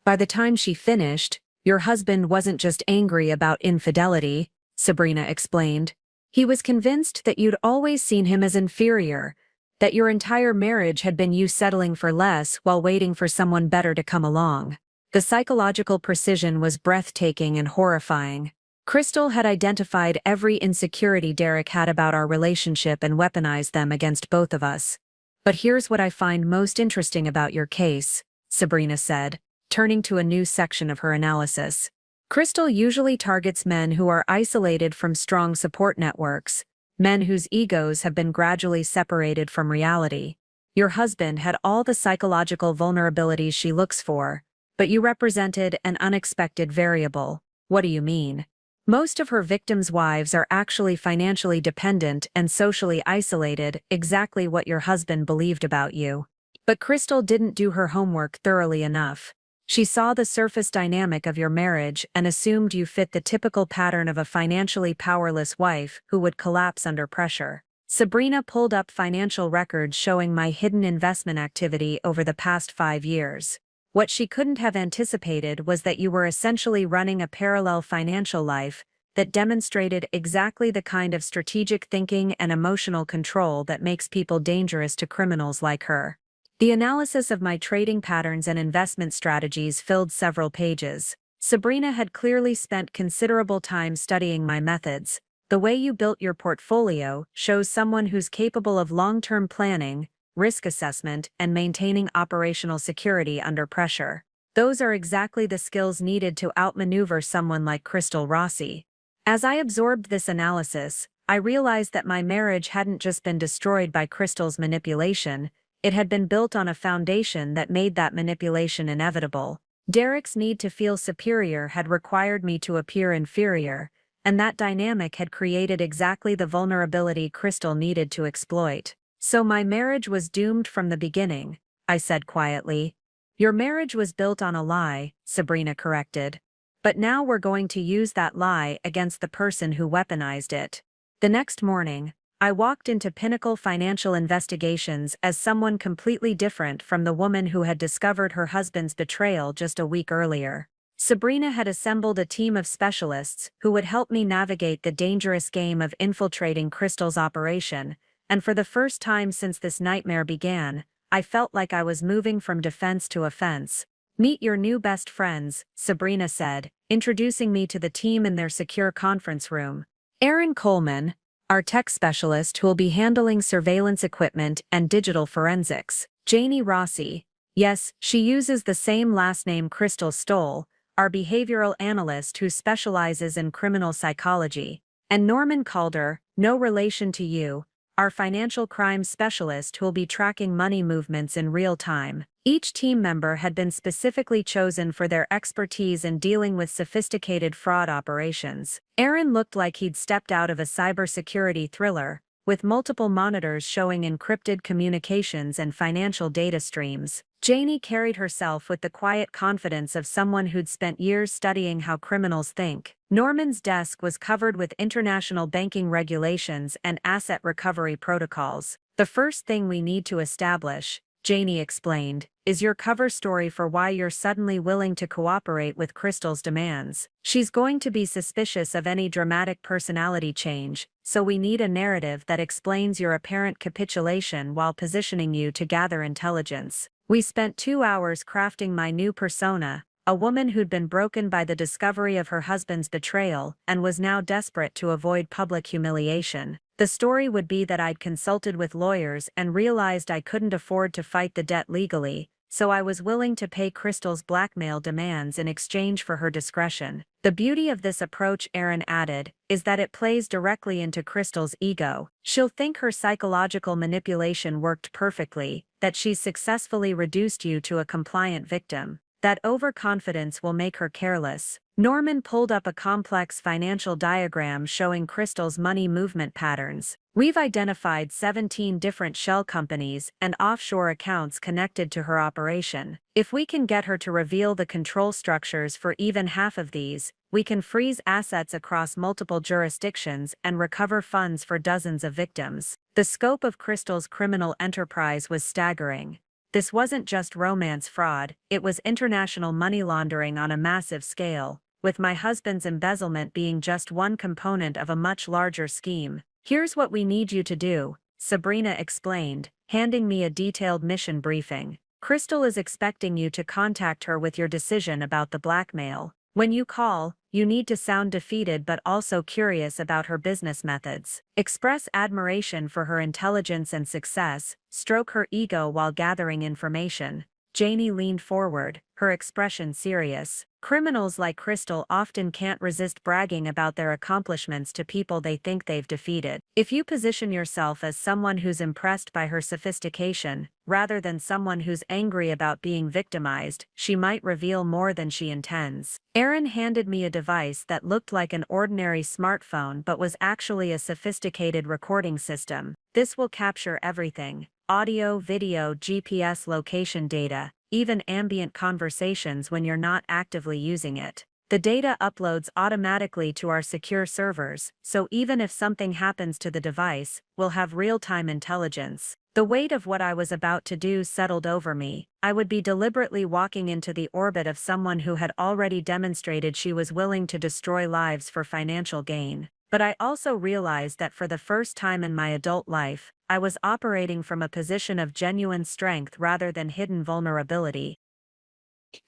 By the time she finished, your husband wasn't just angry about infidelity, Sabrina explained. He was convinced that you'd always seen him as inferior, that your entire marriage had been you settling for less while waiting for someone better to come along. The psychological precision was breathtaking and horrifying. Crystal had identified every insecurity Derek had about our relationship and weaponized them against both of us. But here's what I find most interesting about your case, Sabrina said, turning to a new section of her analysis. Crystal usually targets men who are isolated from strong support networks, men whose egos have been gradually separated from reality. Your husband had all the psychological vulnerabilities she looks for, but you represented an unexpected variable. What do you mean? Most of her victims' wives are actually financially dependent and socially isolated, exactly what your husband believed about you. But Crystal didn't do her homework thoroughly enough. She saw the surface dynamic of your marriage and assumed you fit the typical pattern of a financially powerless wife who would collapse under pressure. Sabrina pulled up financial records showing my hidden investment activity over the past 5 years. What she couldn't have anticipated was that you were essentially running a parallel financial life that demonstrated exactly the kind of strategic thinking and emotional control that makes people dangerous to criminals like her. The analysis of my trading patterns and investment strategies filled several pages. Sabrina had clearly spent considerable time studying my methods. The way you built your portfolio shows someone who's capable of long-term planning, risk assessment, and maintaining operational security under pressure. Those are exactly the skills needed to outmaneuver someone like Crystal Rossi. As I absorbed this analysis, I realized that my marriage hadn't just been destroyed by Crystal's manipulation, it had been built on a foundation that made that manipulation inevitable. Derek's need to feel superior had required me to appear inferior, and that dynamic had created exactly the vulnerability Crystal needed to exploit. So my marriage was doomed from the beginning, I said quietly. Your marriage was built on a lie, Sabrina corrected. But now we're going to use that lie against the person who weaponized it. The next morning, I walked into Pinnacle Financial Investigations as someone completely different from the woman who had discovered her husband's betrayal just a week earlier. Sabrina had assembled a team of specialists who would help me navigate the dangerous game of infiltrating Crystal's operation, and for the first time since this nightmare began, I felt like I was moving from defense to offense. Meet your new best friends, Sabrina said, introducing me to the team in their secure conference room. Aaron Coleman, our tech specialist who will be handling surveillance equipment and digital forensics. Janie Rossi, yes, she uses the same last name Crystal stole, our behavioral analyst who specializes in criminal psychology. And Norman Calder, no relation to you, our financial crimes specialist who will be tracking money movements in real time. Each team member had been specifically chosen for their expertise in dealing with sophisticated fraud operations. Aaron looked like he'd stepped out of a cybersecurity thriller, with multiple monitors showing encrypted communications and financial data streams. Janie carried herself with the quiet confidence of someone who'd spent years studying how criminals think. Norman's desk was covered with international banking regulations and asset recovery protocols. The first thing we need to establish, Janie explained, is your cover story for why you're suddenly willing to cooperate with Crystal's demands. She's going to be suspicious of any dramatic personality change, so we need a narrative that explains your apparent capitulation while positioning you to gather intelligence. We spent 2 hours crafting my new persona, a woman who'd been broken by the discovery of her husband's betrayal and was now desperate to avoid public humiliation. The story would be that I'd consulted with lawyers and realized I couldn't afford to fight the debt legally, so I was willing to pay Crystal's blackmail demands in exchange for her discretion. The beauty of this approach, Aaron added, is that it plays directly into Crystal's ego. She'll think her psychological manipulation worked perfectly, that she's successfully reduced you to a compliant victim. That overconfidence will make her careless. Norman pulled up a complex financial diagram showing Crystal's money movement patterns. We've identified 17 different shell companies and offshore accounts connected to her operation. If we can get her to reveal the control structures for even half of these, we can freeze assets across multiple jurisdictions and recover funds for dozens of victims. The scope of Crystal's criminal enterprise was staggering. This wasn't just romance fraud, it was international money laundering on a massive scale, with my husband's embezzlement being just one component of a much larger scheme. "Here's what we need you to do," Sabrina explained, handing me a detailed mission briefing. "Crystal is expecting you to contact her with your decision about the blackmail. When you call, you need to sound defeated but also curious about her business methods. Express admiration for her intelligence and success, stroke her ego while gathering information." Janie leaned forward, her expression serious. Criminals like Crystal often can't resist bragging about their accomplishments to people they think they've defeated. If you position yourself as someone who's impressed by her sophistication, rather than someone who's angry about being victimized, she might reveal more than she intends. Aaron handed me a device that looked like an ordinary smartphone but was actually a sophisticated recording system. "This will capture everything: audio, video, GPS location data, even ambient conversations when you're not actively using it. The data uploads automatically to our secure servers, so even if something happens to the device, we'll have real-time intelligence." The weight of what I was about to do settled over me. I would be deliberately walking into the orbit of someone who had already demonstrated she was willing to destroy lives for financial gain. But I also realized that for the first time in my adult life, I was operating from a position of genuine strength rather than hidden vulnerability.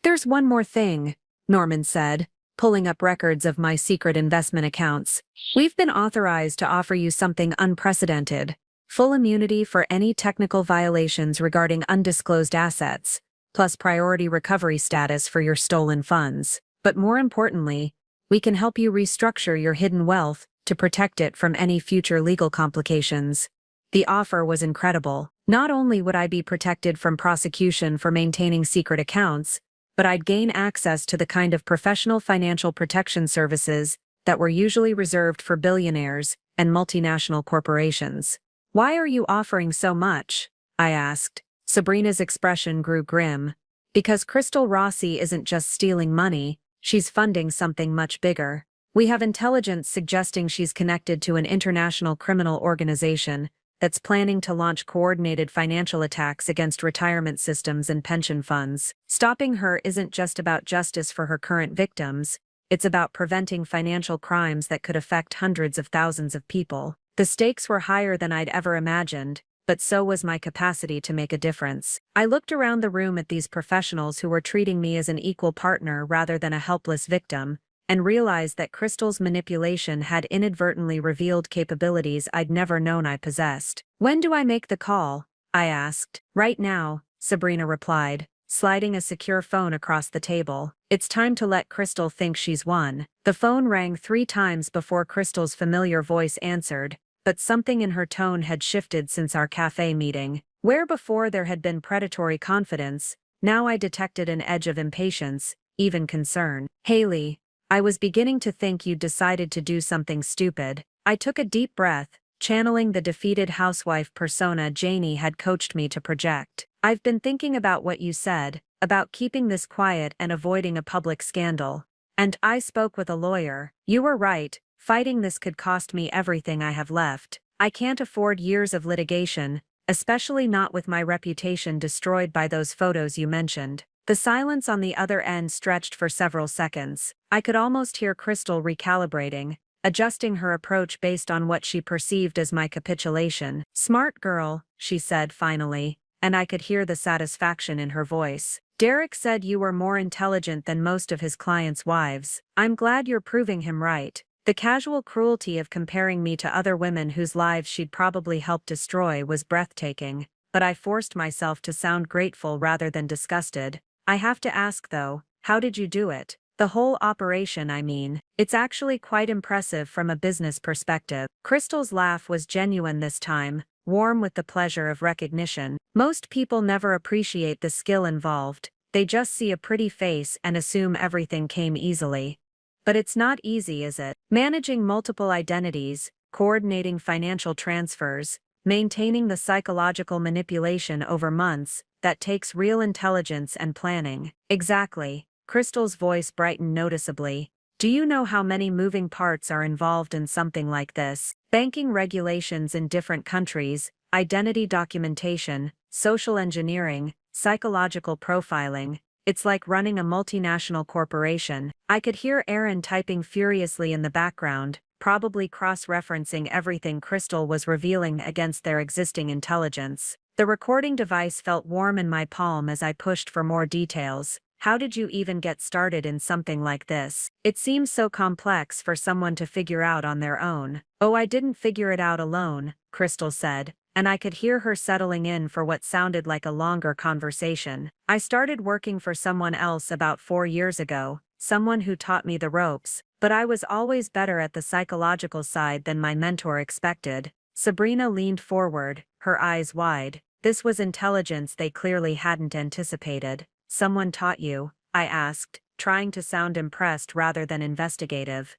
"There's one more thing," Norman said, pulling up records of my secret investment accounts. "We've been authorized to offer you something unprecedented: full immunity for any technical violations regarding undisclosed assets, plus priority recovery status for your stolen funds. But more importantly, we can help you restructure your hidden wealth to protect it from any future legal complications." The offer was incredible. Not only would I be protected from prosecution for maintaining secret accounts, but I'd gain access to the kind of professional financial protection services that were usually reserved for billionaires and multinational corporations. "Why are you offering so much?" I asked. Sabrina's expression grew grim. "Because Crystal Rossi isn't just stealing money, she's funding something much bigger. We have intelligence suggesting she's connected to an international criminal organization that's planning to launch coordinated financial attacks against retirement systems and pension funds. Stopping her isn't just about justice for her current victims, it's about preventing financial crimes that could affect hundreds of thousands of people." The stakes were higher than I'd ever imagined, but so was my capacity to make a difference. I looked around the room at these professionals who were treating me as an equal partner rather than a helpless victim, and realized that Crystal's manipulation had inadvertently revealed capabilities I'd never known I possessed. "When do I make the call?" I asked. "Right now," Sabrina replied, sliding a secure phone across the table. "It's time to let Crystal think she's won." The phone rang 3 times before Crystal's familiar voice answered, but something in her tone had shifted since our cafe meeting. Where before there had been predatory confidence, now I detected an edge of impatience, even concern. "Haley, I was beginning to think you'd decided to do something stupid." I took a deep breath, channeling the defeated housewife persona Janie had coached me to project. "I've been thinking about what you said, about keeping this quiet and avoiding a public scandal. And I spoke with a lawyer. You were right, fighting this could cost me everything I have left. I can't afford years of litigation, especially not with my reputation destroyed by those photos you mentioned." The silence on the other end stretched for several seconds. I could almost hear Crystal recalibrating, adjusting her approach based on what she perceived as my capitulation. "Smart girl," she said finally. and I could hear the satisfaction in her voice. Derek said you were more intelligent than most of his clients' wives. I'm glad you're proving him right. The casual cruelty of comparing me to other women whose lives she'd probably helped destroy was breathtaking, but I forced myself to sound grateful rather than disgusted. I have to ask though, how did you do it? The whole operation, I mean. It's actually quite impressive from a business perspective. Crystal's laugh was genuine this time, warm with the pleasure of recognition. Most people never appreciate the skill involved, they just see a pretty face and assume everything came easily. But it's not easy, is it? Managing multiple identities, coordinating financial transfers, maintaining the psychological manipulation over months, that takes real intelligence and planning. Exactly. Crystal's voice brightened noticeably. Do you know how many moving parts are involved in something like this? Banking regulations in different countries, identity documentation, social engineering, psychological profiling. It's like running a multinational corporation. I could hear Aaron typing furiously in the background, probably cross-referencing everything Crystal was revealing against their existing intelligence. The recording device felt warm in my palm as I pushed for more details. How did you even get started in something like this? It seems so complex for someone to figure out on their own. Oh, I didn't figure it out alone, Crystal said, and I could hear her settling in for what sounded like a longer conversation. I started working for someone else about 4 years ago, someone who taught me the ropes, but I was always better at the psychological side than my mentor expected. Sabrina leaned forward, her eyes wide. This was intelligence they clearly hadn't anticipated. Someone taught you? I asked, trying to sound impressed rather than investigative.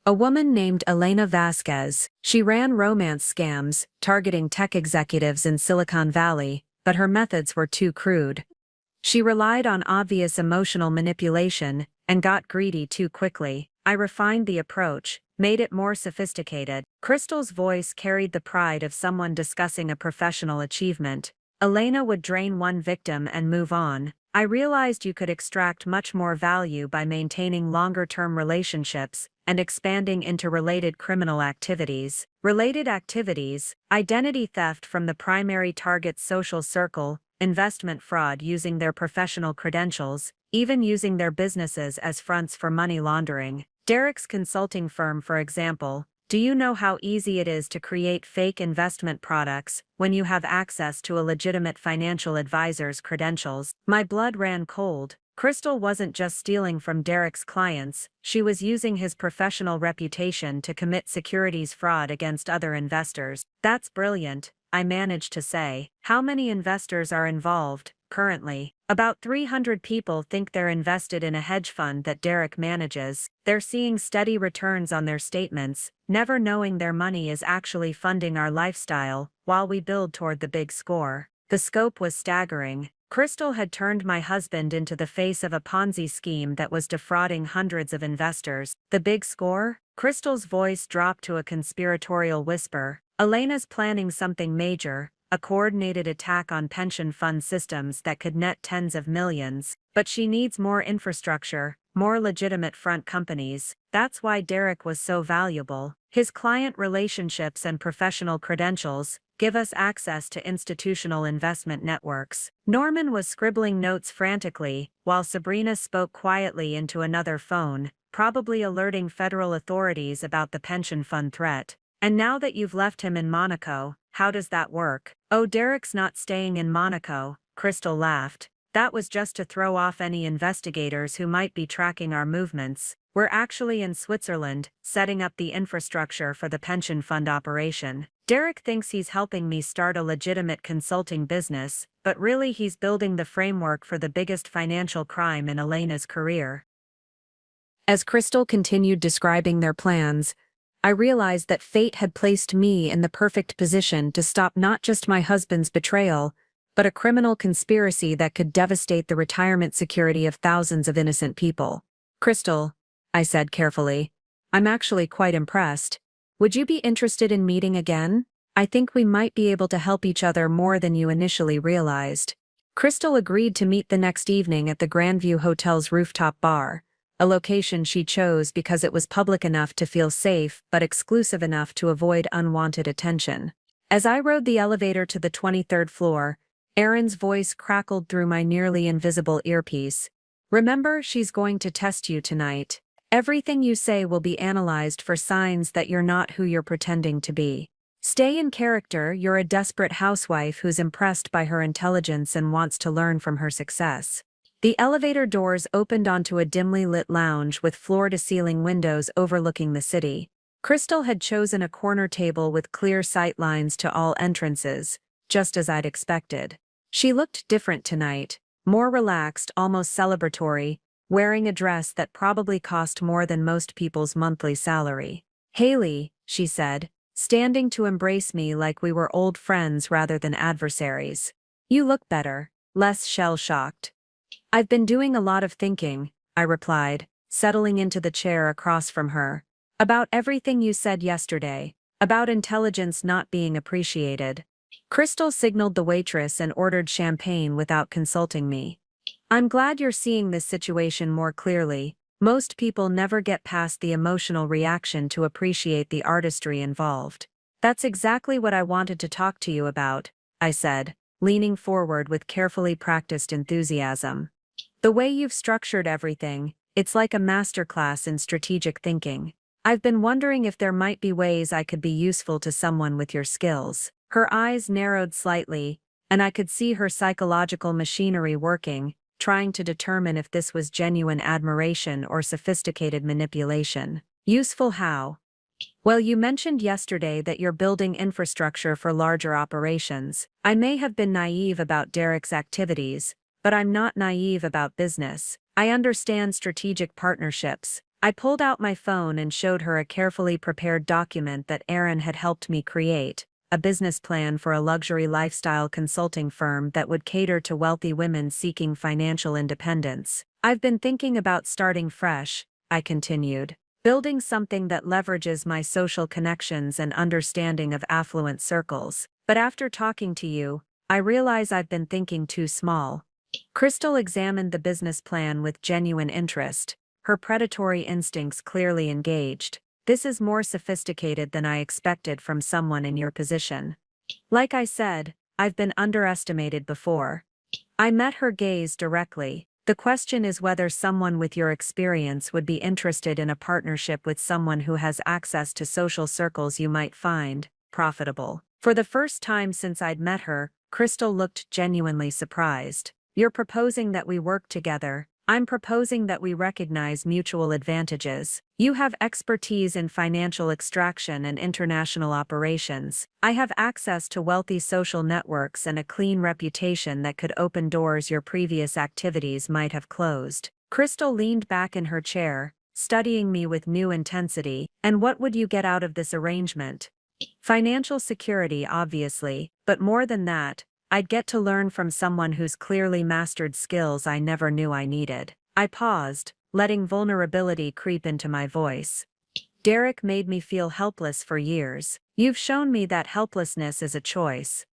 A woman named Elena Vasquez. She ran romance scams, targeting tech executives in Silicon Valley, but her methods were too crude. She relied on obvious emotional manipulation and got greedy too quickly. I refined the approach, made it more sophisticated. Crystal's voice carried the pride of someone discussing a professional achievement. Elena would drain one victim and move on. I realized you could extract much more value by maintaining longer-term relationships and expanding into related criminal activities. Related activities, identity theft from the primary target's social circle, investment fraud using their professional credentials, even using their businesses as fronts for money laundering. Derek's consulting firm, for example. Do you know how easy it is to create fake investment products when you have access to a legitimate financial advisor's credentials? My blood ran cold. Crystal wasn't just stealing from Derek's clients, she was using his professional reputation to commit securities fraud against other investors. That's brilliant, I managed to say. How many investors are involved, currently? About 300 people think they're invested in a hedge fund that Derek manages. They're seeing steady returns on their statements, never knowing their money is actually funding our lifestyle, while we build toward the big score. The scope was staggering. Crystal had turned my husband into the face of a Ponzi scheme that was defrauding hundreds of investors. The big score? Crystal's voice dropped to a conspiratorial whisper. Elena's planning something major, a coordinated attack on pension fund systems that could net tens of millions. But she needs more infrastructure, more legitimate front companies. That's why Derek was so valuable. His client relationships and professional credentials give us access to institutional investment networks. Norman was scribbling notes frantically, while Sabrina spoke quietly into another phone, probably alerting federal authorities about the pension fund threat. And now that you've left him in Monaco, how does that work? Oh, Derek's not staying in Monaco, Crystal laughed. That was just to throw off any investigators who might be tracking our movements. We're actually in Switzerland, setting up the infrastructure for the pension fund operation. Derek thinks he's helping me start a legitimate consulting business, but really he's building the framework for the biggest financial crime in Elena's career. As Crystal continued describing their plans, I realized that fate had placed me in the perfect position to stop not just my husband's betrayal, but a criminal conspiracy that could devastate the retirement security of thousands of innocent people. Crystal, I said carefully, I'm actually quite impressed. Would you be interested in meeting again? I think we might be able to help each other more than you initially realized. Crystal agreed to meet the next evening at the Grandview Hotel's rooftop bar, a location she chose because it was public enough to feel safe but exclusive enough to avoid unwanted attention. As I rode the elevator to the 23rd floor, Aaron's voice crackled through my nearly invisible earpiece. Remember, she's going to test you tonight. Everything you say will be analyzed for signs that you're not who you're pretending to be. Stay in character. You're a desperate housewife who's impressed by her intelligence and wants to learn from her success. The elevator doors opened onto a dimly lit lounge with floor-to-ceiling windows overlooking the city. Crystal had chosen a corner table with clear sight lines to all entrances, just as I'd expected. She looked different tonight, more relaxed, almost celebratory, wearing a dress that probably cost more than most people's monthly salary. "Haley," she said, standing to embrace me like we were old friends rather than adversaries. "You look better, less shell-shocked." "I've been doing a lot of thinking," I replied, settling into the chair across from her. "About everything you said yesterday, about intelligence not being appreciated." Crystal signaled the waitress and ordered champagne without consulting me. "I'm glad you're seeing this situation more clearly. Most people never get past the emotional reaction to appreciate the artistry involved." "That's exactly what I wanted to talk to you about," I said, leaning forward with carefully practiced enthusiasm. "The way you've structured everything, it's like a masterclass in strategic thinking. I've been wondering if there might be ways I could be useful to someone with your skills." Her eyes narrowed slightly, and I could see her psychological machinery working, trying to determine if this was genuine admiration or sophisticated manipulation. "Useful how?" "Well, you mentioned yesterday that you're building infrastructure for larger operations. I may have been naive about Derek's activities, but I'm not naive about business. I understand strategic partnerships." I pulled out my phone and showed her a carefully prepared document that Aaron had helped me create, a business plan for a luxury lifestyle consulting firm that would cater to wealthy women seeking financial independence. "I've been thinking about starting fresh," I continued, "building something that leverages my social connections and understanding of affluent circles. But after talking to you, I realize I've been thinking too small." Crystal examined the business plan with genuine interest, her predatory instincts clearly engaged. "This is more sophisticated than I expected from someone in your position." "Like I said, I've been underestimated before." I met her gaze directly. "The question is whether someone with your experience would be interested in a partnership with someone who has access to social circles you might find profitable." For the first time since I'd met her, Crystal looked genuinely surprised. "You're proposing that we work together." "I'm proposing that we recognize mutual advantages. You have expertise in financial extraction and international operations. I have access to wealthy social networks and a clean reputation that could open doors your previous activities might have closed." Crystal leaned back in her chair, studying me with new intensity. "And what would you get out of this arrangement?" "Financial security, obviously, but more than that, I'd get to learn from someone who's clearly mastered skills I never knew I needed." I paused, letting vulnerability creep into my voice. "Derek made me feel helpless for years. You've shown me that helplessness is a choice."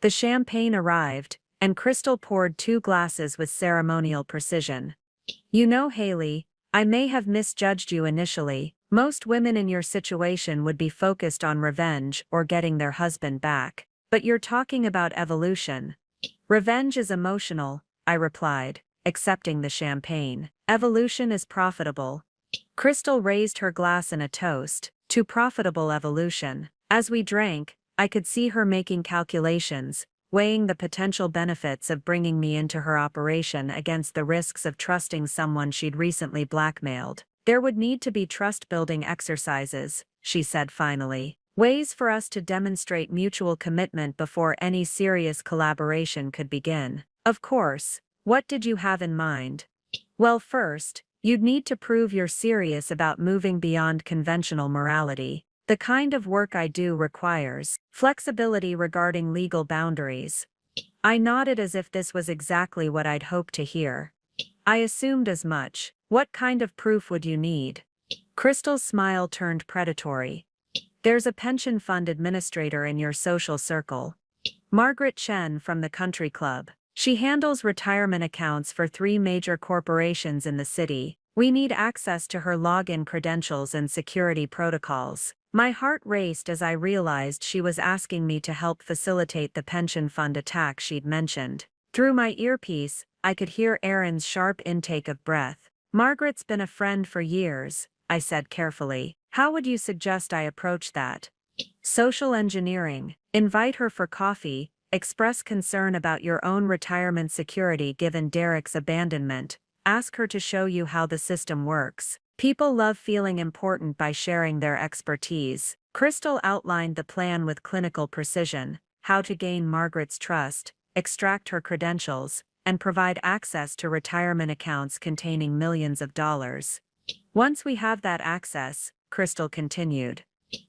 The champagne arrived, and Crystal poured 2 glasses with ceremonial precision. "You know, Haley, I may have misjudged you initially. Most women in your situation would be focused on revenge or getting their husband back. But you're talking about evolution." "Revenge is emotional," I replied, accepting the champagne. "Evolution is profitable." Crystal raised her glass in a toast to profitable evolution. As we drank, I could see her making calculations, weighing the potential benefits of bringing me into her operation against the risks of trusting someone she'd recently blackmailed. "There would need to be trust-building exercises," she said finally. "Ways for us to demonstrate mutual commitment before any serious collaboration could begin." "Of course. What did you have in mind?" "Well, first, you'd need to prove you're serious about moving beyond conventional morality. The kind of work I do requires flexibility regarding legal boundaries." I nodded as if this was exactly what I'd hoped to hear. I assumed as much. "What kind of proof would you need?" Crystal's smile turned predatory. "There's a pension fund administrator in your social circle. Margaret Chen from the country club. She handles retirement accounts for 3 major corporations in the city. We need access to her login credentials and security protocols. My heart raced as I realized she was asking me to help facilitate the pension fund attack she'd mentioned. Through my earpiece, I could hear Aaron's sharp intake of breath. Margaret's been a friend for years, I said carefully. How would you suggest I approach that? Social engineering. Invite her for coffee, express concern about your own retirement security given Derek's abandonment, ask her to show you how the system works. People love feeling important by sharing their expertise. Crystal outlined the plan with clinical precision: how to gain Margaret's trust, extract her credentials, and provide access to retirement accounts containing millions of dollars. Once we have that access, Crystal continued,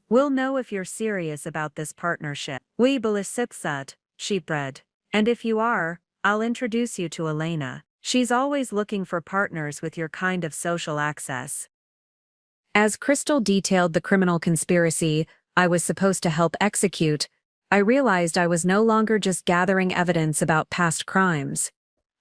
we'll know if you're serious about this partnership. We belisipsat, she read. And if you are, I'll introduce you to Elena. She's always looking for partners with your kind of social access. As Crystal detailed the criminal conspiracy I was supposed to help execute, I realized I was no longer just gathering evidence about past crimes.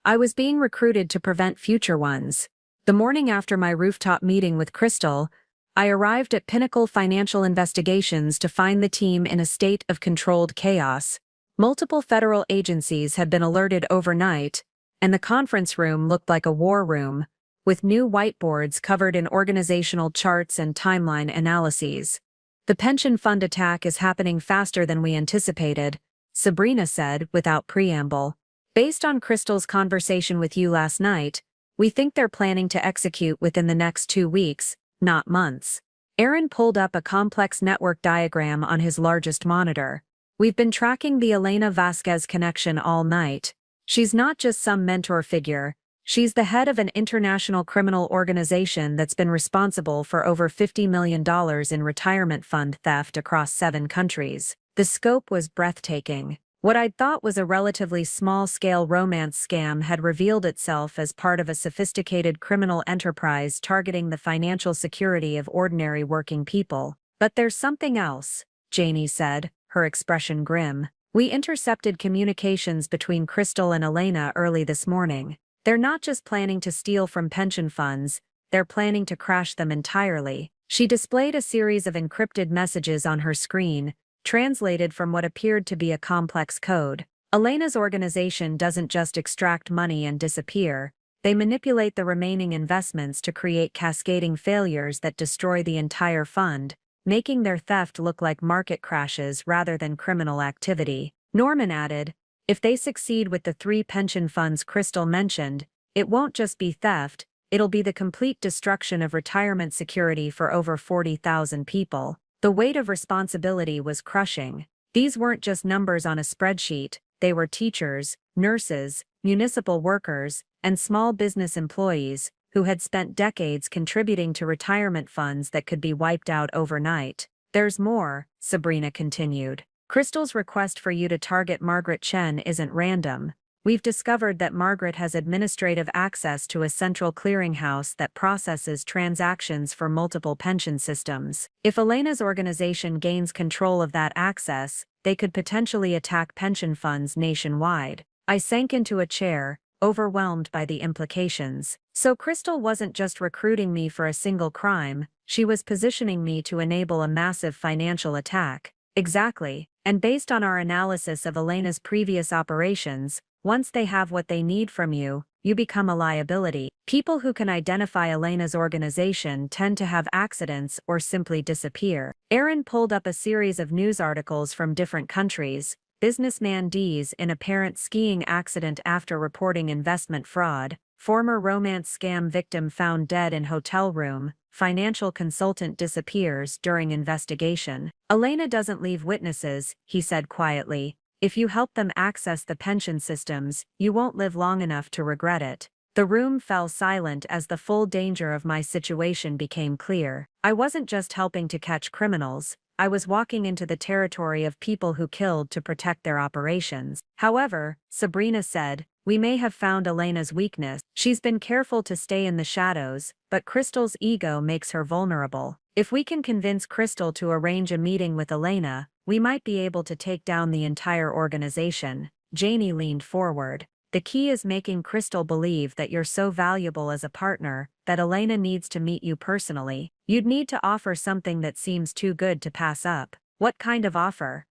I was being recruited to prevent future ones. The morning after my rooftop meeting with Crystal, I arrived at Pinnacle Financial Investigations to find the team in a state of controlled chaos. Multiple federal agencies had been alerted overnight, and the conference room looked like a war room, with new whiteboards covered in organizational charts and timeline analyses. The pension fund attack is happening faster than we anticipated, Sabrina said without preamble. Based on Crystal's conversation with you last night, we think they're planning to execute within the next 2 weeks, not months. Aaron pulled up a complex network diagram on his largest monitor. We've been tracking the Elena Vasquez connection all night. She's not just some mentor figure, she's the head of an international criminal organization that's been responsible for over $50 million in retirement fund theft across 7 countries. The scope was breathtaking. What I'd thought was a relatively small-scale romance scam had revealed itself as part of a sophisticated criminal enterprise targeting the financial security of ordinary working people. But there's something else, Janie said, her expression grim. We intercepted communications between Crystal and Elena early this morning. They're not just planning to steal from pension funds, they're planning to crash them entirely. She displayed a series of encrypted messages on her screen, translated from what appeared to be a complex code. Elena's organization doesn't just extract money and disappear, they manipulate the remaining investments to create cascading failures that destroy the entire fund, making their theft look like market crashes rather than criminal activity. Norman added, if they succeed with the 3 pension funds Crystal mentioned, it won't just be theft, it'll be the complete destruction of retirement security for over 40,000 people. The weight of responsibility was crushing. These weren't just numbers on a spreadsheet, they were teachers, nurses, municipal workers, and small business employees who had spent decades contributing to retirement funds that could be wiped out overnight. There's more, Sabrina continued. Crystal's request for you to target Margaret Chen isn't random. We've discovered that Margaret has administrative access to a central clearinghouse that processes transactions for multiple pension systems. If Elena's organization gains control of that access, they could potentially attack pension funds nationwide. I sank into a chair, overwhelmed by the implications. So Crystal wasn't just recruiting me for a single crime, she was positioning me to enable a massive financial attack. Exactly. And based on our analysis of Elena's previous operations, once they have what they need from you, you become a liability. People who can identify Elena's organization tend to have accidents or simply disappear. Aaron pulled up a series of news articles from different countries. Businessman D's in apparent skiing accident after reporting investment fraud. Former romance scam victim found dead in hotel room. Financial consultant disappears during investigation. Elena doesn't leave witnesses, he said quietly. If you help them access the pension systems, you won't live long enough to regret it. The room fell silent as the full danger of my situation became clear. I wasn't just helping to catch criminals, I was walking into the territory of people who killed to protect their operations. However, Sabrina said, we may have found Elena's weakness. She's been careful to stay in the shadows, but Crystal's ego makes her vulnerable. If we can convince Crystal to arrange a meeting with Elena, we might be able to take down the entire organization. Janie leaned forward. The key is making Crystal believe that you're so valuable as a partner, that Elena needs to meet you personally. You'd need to offer something that seems too good to pass up. What kind of offer?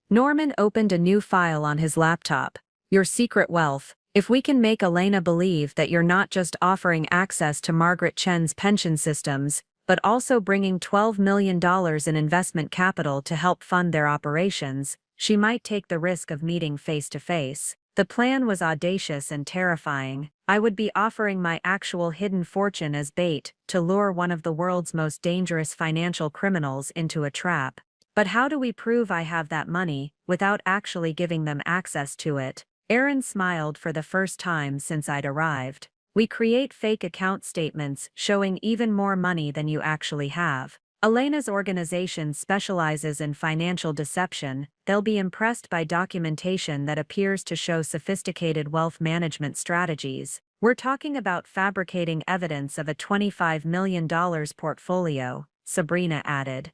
Norman opened a new file on his laptop. Your secret wealth. If we can make Elena believe that you're not just offering access to Margaret Chen's pension systems, but also bringing $12 million in investment capital to help fund their operations, she might take the risk of meeting face to face. The plan was audacious and terrifying. I would be offering my actual hidden fortune as bait to lure one of the world's most dangerous financial criminals into a trap. But how do we prove I have that money without actually giving them access to it? Aaron smiled for the first time since I'd arrived. We create fake account statements showing even more money than you actually have. Elena's organization specializes in financial deception. They'll be impressed by documentation that appears to show sophisticated wealth management strategies. We're talking about fabricating evidence of a $25 million portfolio, Sabrina added.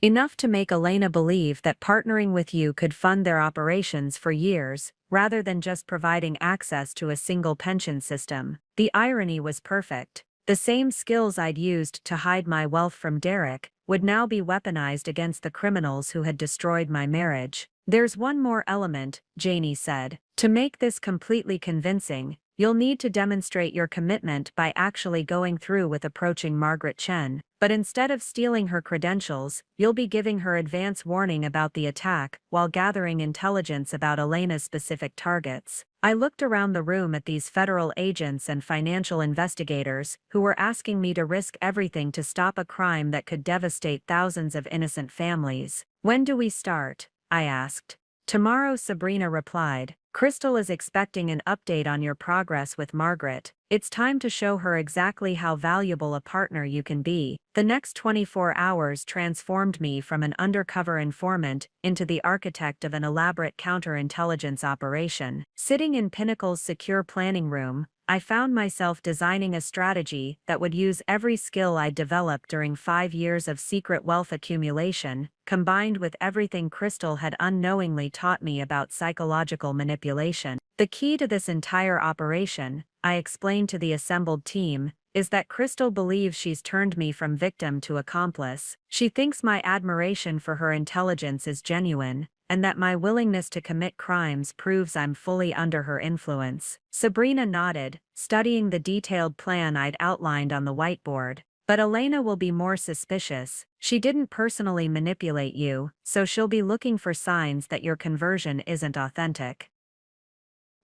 Enough to make Elena believe that partnering with you could fund their operations for years, rather than just providing access to a single pension system. The irony was perfect. The same skills I'd used to hide my wealth from Derek would now be weaponized against the criminals who had destroyed my marriage. There's one more element, Janie said. To make this completely convincing, you'll need to demonstrate your commitment by actually going through with approaching Margaret Chen. But instead of stealing her credentials, you'll be giving her advance warning about the attack while gathering intelligence about Elena's specific targets. I looked around the room at these federal agents and financial investigators who were asking me to risk everything to stop a crime that could devastate thousands of innocent families. When do we start? I asked. Tomorrow, Sabrina replied. Crystal is expecting an update on your progress with Margaret. It's time to show her exactly how valuable a partner you can be. The next 24 hours transformed me from an undercover informant into the architect of an elaborate counterintelligence operation. Sitting in Pinnacle's secure planning room, I found myself designing a strategy that would use every skill I developed during 5 years of secret wealth accumulation, combined with everything Crystal had unknowingly taught me about psychological manipulation. The key to this entire operation, I explained to the assembled team, is that Crystal believes she's turned me from victim to accomplice. She thinks my admiration for her intelligence is genuine, and that my willingness to commit crimes proves I'm fully under her influence. Sabrina nodded, studying the detailed plan I'd outlined on the whiteboard. But Elena will be more suspicious. She didn't personally manipulate you, so she'll be looking for signs that your conversion isn't authentic.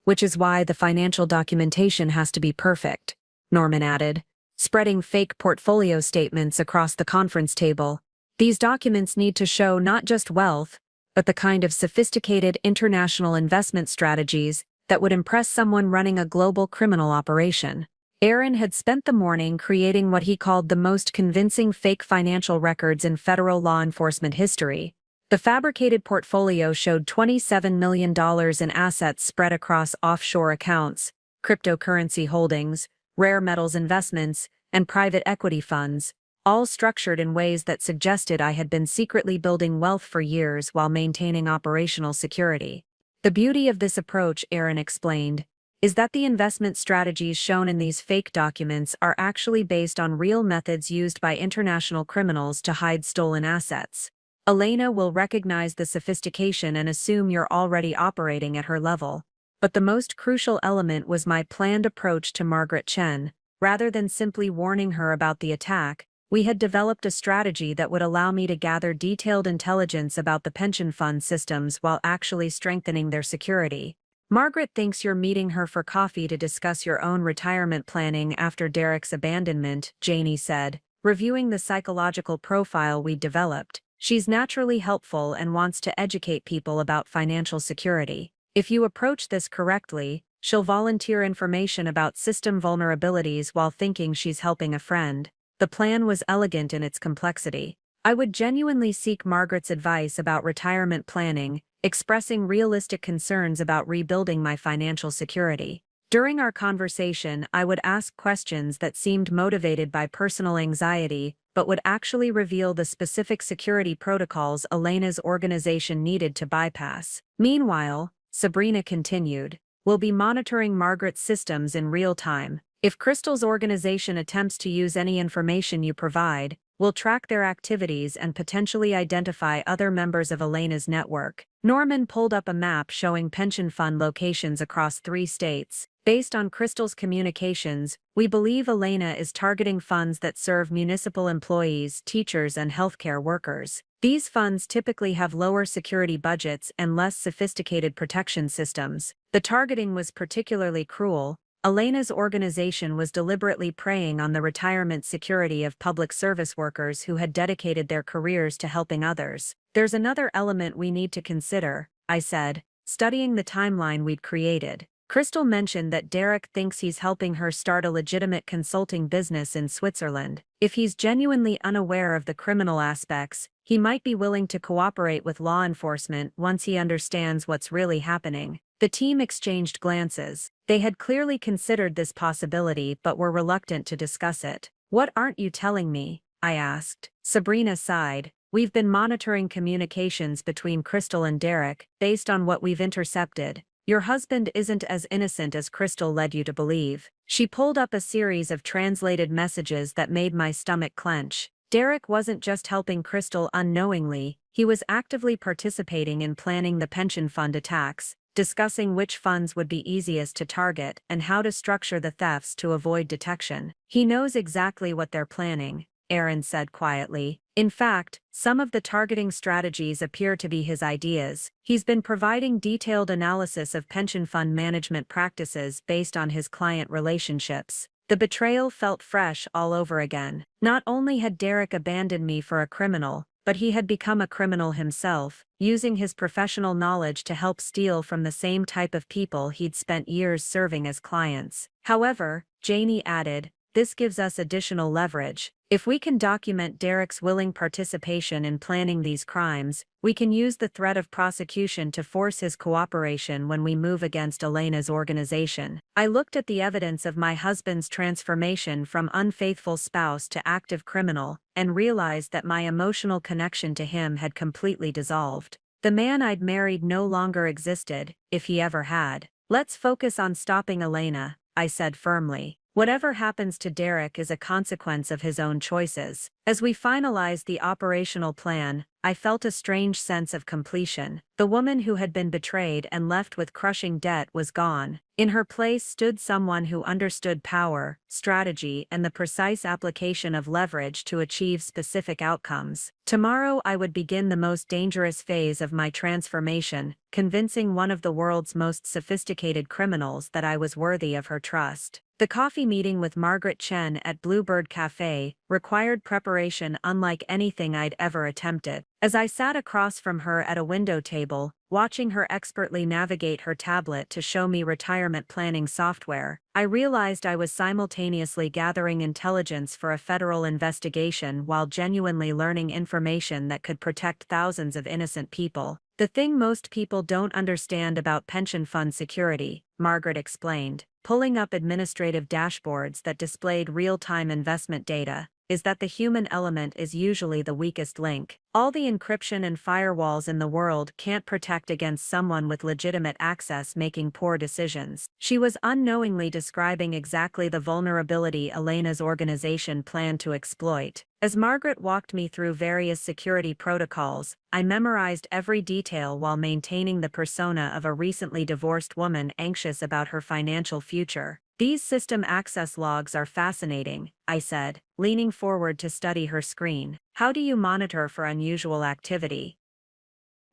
Which is why the financial documentation has to be perfect, Norman added, spreading fake portfolio statements across the conference table. These documents need to show not just wealth, but the kind of sophisticated international investment strategies that would impress someone running a global criminal operation. Aaron had spent the morning creating what he called the most convincing fake financial records in federal law enforcement history. The fabricated portfolio showed $27 million in assets spread across offshore accounts, cryptocurrency holdings, rare metals investments, and private equity funds, all structured in ways that suggested I had been secretly building wealth for years while maintaining operational security. The beauty of this approach, Aaron explained, is that the investment strategies shown in these fake documents are actually based on real methods used by international criminals to hide stolen assets. Elena will recognize the sophistication and assume you're already operating at her level. But the most crucial element was my planned approach to Margaret Chen. Rather than simply warning her about the attack, we had developed a strategy that would allow me to gather detailed intelligence about the pension fund systems while actually strengthening their security. Margaret thinks you're meeting her for coffee to discuss your own retirement planning after Derek's abandonment, Janie said, reviewing the psychological profile we'd developed. She's naturally helpful and wants to educate people about financial security. If you approach this correctly, she'll volunteer information about system vulnerabilities while thinking she's helping a friend. The plan was elegant in its complexity. I would genuinely seek Margaret's advice about retirement planning, expressing realistic concerns about rebuilding my financial security. During our conversation, I would ask questions that seemed motivated by personal anxiety, but would actually reveal the specific security protocols Elena's organization needed to bypass. Meanwhile, Sabrina continued, we'll be monitoring Margaret's systems in real time. If Crystal's organization attempts to use any information you provide, we'll track their activities and potentially identify other members of Elena's network. Norman pulled up a map showing pension fund locations across 3 states. Based on Crystal's communications, we believe Elena is targeting funds that serve municipal employees, teachers, and healthcare workers. These funds typically have lower security budgets and less sophisticated protection systems. The targeting was particularly cruel. Elena's organization was deliberately preying on the retirement security of public service workers who had dedicated their careers to helping others. There's another element we need to consider, I said, studying the timeline we'd created. Crystal mentioned that Derek thinks he's helping her start a legitimate consulting business in Switzerland. If he's genuinely unaware of the criminal aspects, he might be willing to cooperate with law enforcement once he understands what's really happening. The team exchanged glances. They had clearly considered this possibility but were reluctant to discuss it. "What aren't you telling me?" I asked. Sabrina sighed. "We've been monitoring communications between Crystal and Derek, based on what we've intercepted. Your husband isn't as innocent as Crystal led you to believe." She pulled up a series of translated messages that made my stomach clench. Derek wasn't just helping Crystal unknowingly, he was actively participating in planning the pension fund attacks, discussing which funds would be easiest to target and how to structure the thefts to avoid detection. "He knows exactly what they're planning," Aaron said quietly. "In fact, some of the targeting strategies appear to be his ideas. He's been providing detailed analysis of pension fund management practices based on his client relationships." The betrayal felt fresh all over again. Not only had Derek abandoned me for a criminal, but he had become a criminal himself, using his professional knowledge to help steal from the same type of people he'd spent years serving as clients. "However," Janie added, "this gives us additional leverage. If we can document Derek's willing participation in planning these crimes, we can use the threat of prosecution to force his cooperation when we move against Elena's organization." I looked at the evidence of my husband's transformation from unfaithful spouse to active criminal, and realized that my emotional connection to him had completely dissolved. The man I'd married no longer existed, if he ever had. "Let's focus on stopping Elena," I said firmly. "Whatever happens to Derek is a consequence of his own choices." As we finalized the operational plan, I felt a strange sense of completion. The woman who had been betrayed and left with crushing debt was gone. In her place stood someone who understood power, strategy, and the precise application of leverage to achieve specific outcomes. Tomorrow I would begin the most dangerous phase of my transformation, convincing one of the world's most sophisticated criminals that I was worthy of her trust. The coffee meeting with Margaret Chen at Bluebird Cafe required preparation unlike anything I'd ever attempted. As I sat across from her at a window table, watching her expertly navigate her tablet to show me retirement planning software, I realized I was simultaneously gathering intelligence for a federal investigation while genuinely learning information that could protect thousands of innocent people. "The thing most people don't understand about pension fund security," Margaret explained, pulling up administrative dashboards that displayed real-time investment data, "is that the human element is usually the weakest link. All the encryption and firewalls in the world can't protect against someone with legitimate access making poor decisions." She was unknowingly describing exactly the vulnerability Elena's organization planned to exploit. As Margaret walked me through various security protocols, I memorized every detail while maintaining the persona of a recently divorced woman anxious about her financial future. "These system access logs are fascinating," I said, leaning forward to study her screen. "How do you monitor for unusual activity?"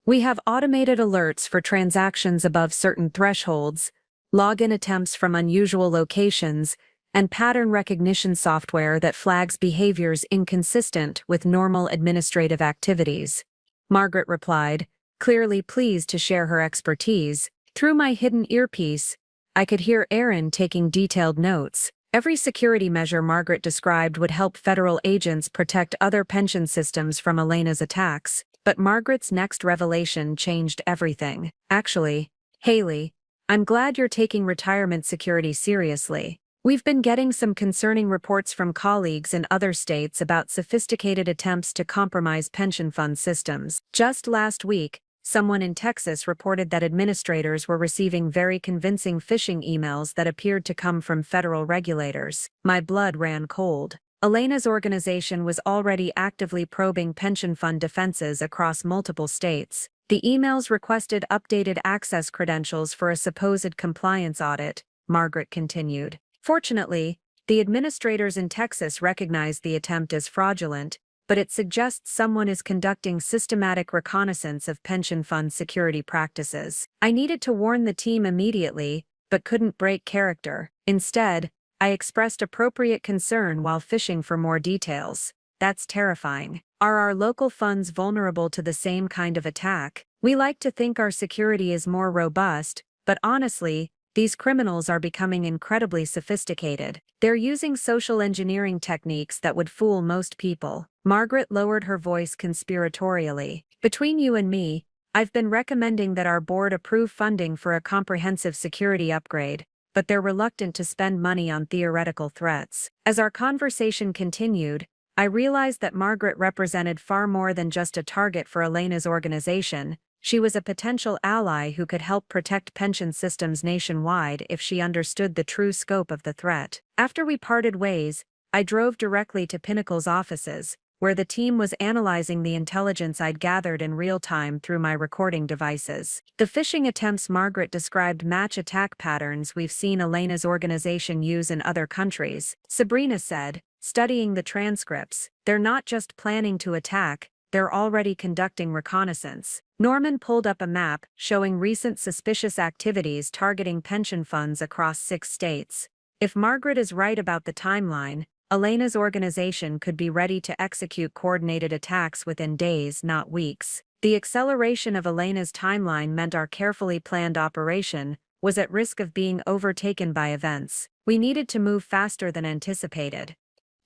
"We have automated alerts for transactions above certain thresholds, login attempts from unusual locations, and pattern recognition software that flags behaviors inconsistent with normal administrative activities," Margaret replied, clearly pleased to share her expertise. Through my hidden earpiece, I could hear Aaron taking detailed notes. Every security measure Margaret described would help federal agents protect other pension systems from Elena's attacks, but Margaret's next revelation changed everything. "Actually, Haley, I'm glad you're taking retirement security seriously. We've been getting some concerning reports from colleagues in other states about sophisticated attempts to compromise pension fund systems. Just last week, someone in Texas reported that administrators were receiving very convincing phishing emails that appeared to come from federal regulators. My blood ran cold. Elena's organization was already actively probing pension fund defenses across multiple states. The emails requested updated access credentials for a supposed compliance audit, Margaret continued. Fortunately, the administrators in Texas recognized the attempt as fraudulent, but it suggests someone is conducting systematic reconnaissance of pension fund security practices. I needed to warn the team immediately, but couldn't break character. Instead, I expressed appropriate concern while fishing for more details. That's terrifying. Are our local funds vulnerable to the same kind of attack? We like to think our security is more robust, but honestly, these criminals are becoming incredibly sophisticated. They're using social engineering techniques that would fool most people. Margaret lowered her voice conspiratorially. Between you and me, I've been recommending that our board approve funding for a comprehensive security upgrade, but they're reluctant to spend money on theoretical threats. As our conversation continued, I realized that Margaret represented far more than just a target for Elena's organization. She was a potential ally who could help protect pension systems nationwide if she understood the true scope of the threat. After we parted ways, I drove directly to Pinnacle's offices, where the team was analyzing the intelligence I'd gathered in real time through my recording devices. The phishing attempts Margaret described match attack patterns we've seen Elena's organization use in other countries, Sabrina said, studying the transcripts. They're not just planning to attack, they're already conducting reconnaissance. Norman pulled up a map showing recent suspicious activities targeting pension funds across 6 states. If Margaret is right about the timeline, Elena's organization could be ready to execute coordinated attacks within days, not weeks. The acceleration of Elena's timeline meant our carefully planned operation was at risk of being overtaken by events. We needed to move faster than anticipated.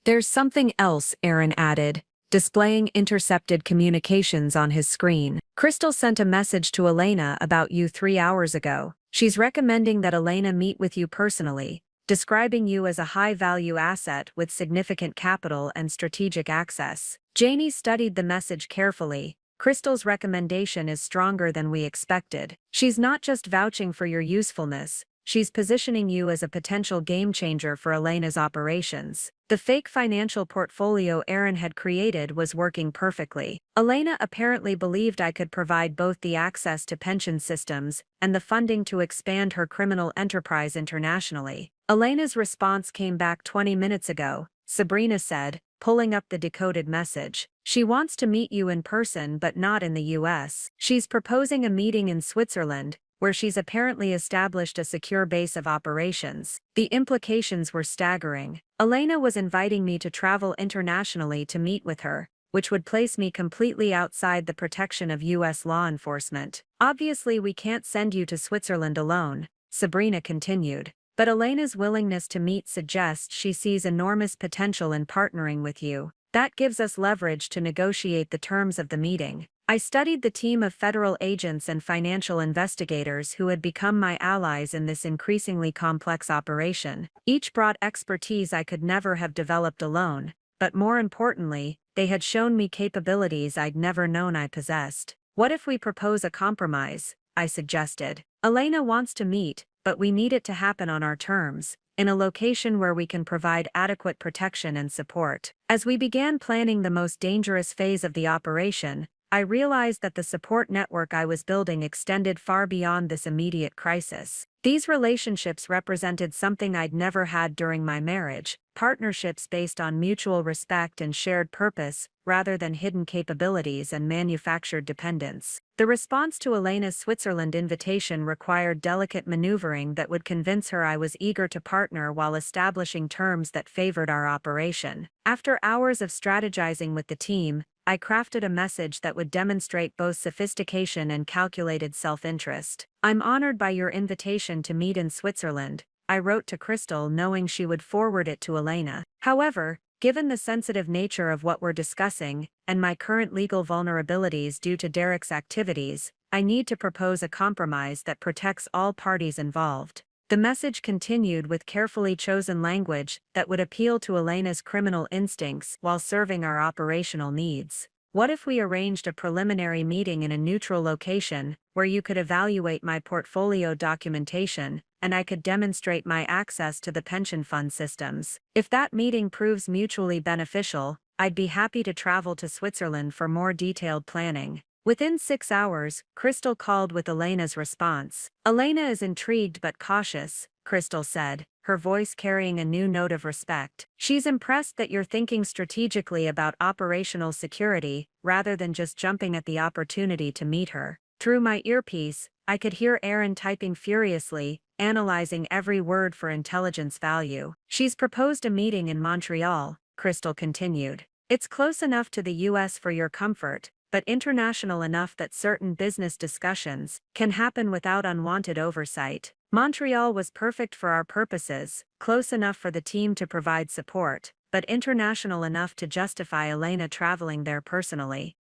There's something else, Aaron added, displaying intercepted communications on his screen. Crystal sent a message to Elena about you 3 hours ago. She's recommending that Elena meet with you personally, describing you as a high-value asset with significant capital and strategic access. Janie studied the message carefully. Crystal's recommendation is stronger than we expected. She's not just vouching for your usefulness, she's positioning you as a potential game-changer for Elena's operations. The fake financial portfolio Aaron had created was working perfectly. Elena apparently believed I could provide both the access to pension systems and the funding to expand her criminal enterprise internationally. Elena's response came back 20 minutes ago, Sabrina said, pulling up the decoded message. She wants to meet you in person but not in the US. She's proposing a meeting in Switzerland, where she's apparently established a secure base of operations. The implications were staggering. Elena was inviting me to travel internationally to meet with her, which would place me completely outside the protection of US law enforcement. Obviously, we can't send you to Switzerland alone, Sabrina continued. But Elena's willingness to meet suggests she sees enormous potential in partnering with you. That gives us leverage to negotiate the terms of the meeting. I studied the team of federal agents and financial investigators who had become my allies in this increasingly complex operation. Each brought expertise I could never have developed alone, but more importantly, they had shown me capabilities I'd never known I possessed. What if we propose a compromise? I suggested. Elena wants to meet, but we need it to happen on our terms, in a location where we can provide adequate protection and support. As we began planning the most dangerous phase of the operation, I realized that the support network I was building extended far beyond this immediate crisis. These relationships represented something I'd never had during my marriage, partnerships based on mutual respect and shared purpose, rather than hidden capabilities and manufactured dependence. The response to Elena's Switzerland invitation required delicate maneuvering that would convince her I was eager to partner while establishing terms that favored our operation. After hours of strategizing with the team, I crafted a message that would demonstrate both sophistication and calculated self-interest. I'm honored by your invitation to meet in Switzerland, I wrote to Crystal knowing she would forward it to Elena. However, given the sensitive nature of what we're discussing, and my current legal vulnerabilities due to Derek's activities, I need to propose a compromise that protects all parties involved. The message continued with carefully chosen language that would appeal to Elena's criminal instincts while serving our operational needs. What if we arranged a preliminary meeting in a neutral location, where you could evaluate my portfolio documentation, and I could demonstrate my access to the pension fund systems? If that meeting proves mutually beneficial, I'd be happy to travel to Switzerland for more detailed planning. Within 6 hours, Crystal called with Elena's response. Elena is intrigued but cautious, Crystal said, her voice carrying a new note of respect. She's impressed that you're thinking strategically about operational security, rather than just jumping at the opportunity to meet her. Through my earpiece, I could hear Aaron typing furiously, analyzing every word for intelligence value. She's proposed a meeting in Montreal, Crystal continued. It's close enough to the US for your comfort, but international enough that certain business discussions can happen without unwanted oversight. Montreal was perfect for our purposes, close enough for the team to provide support, but international enough to justify Elena traveling there personally.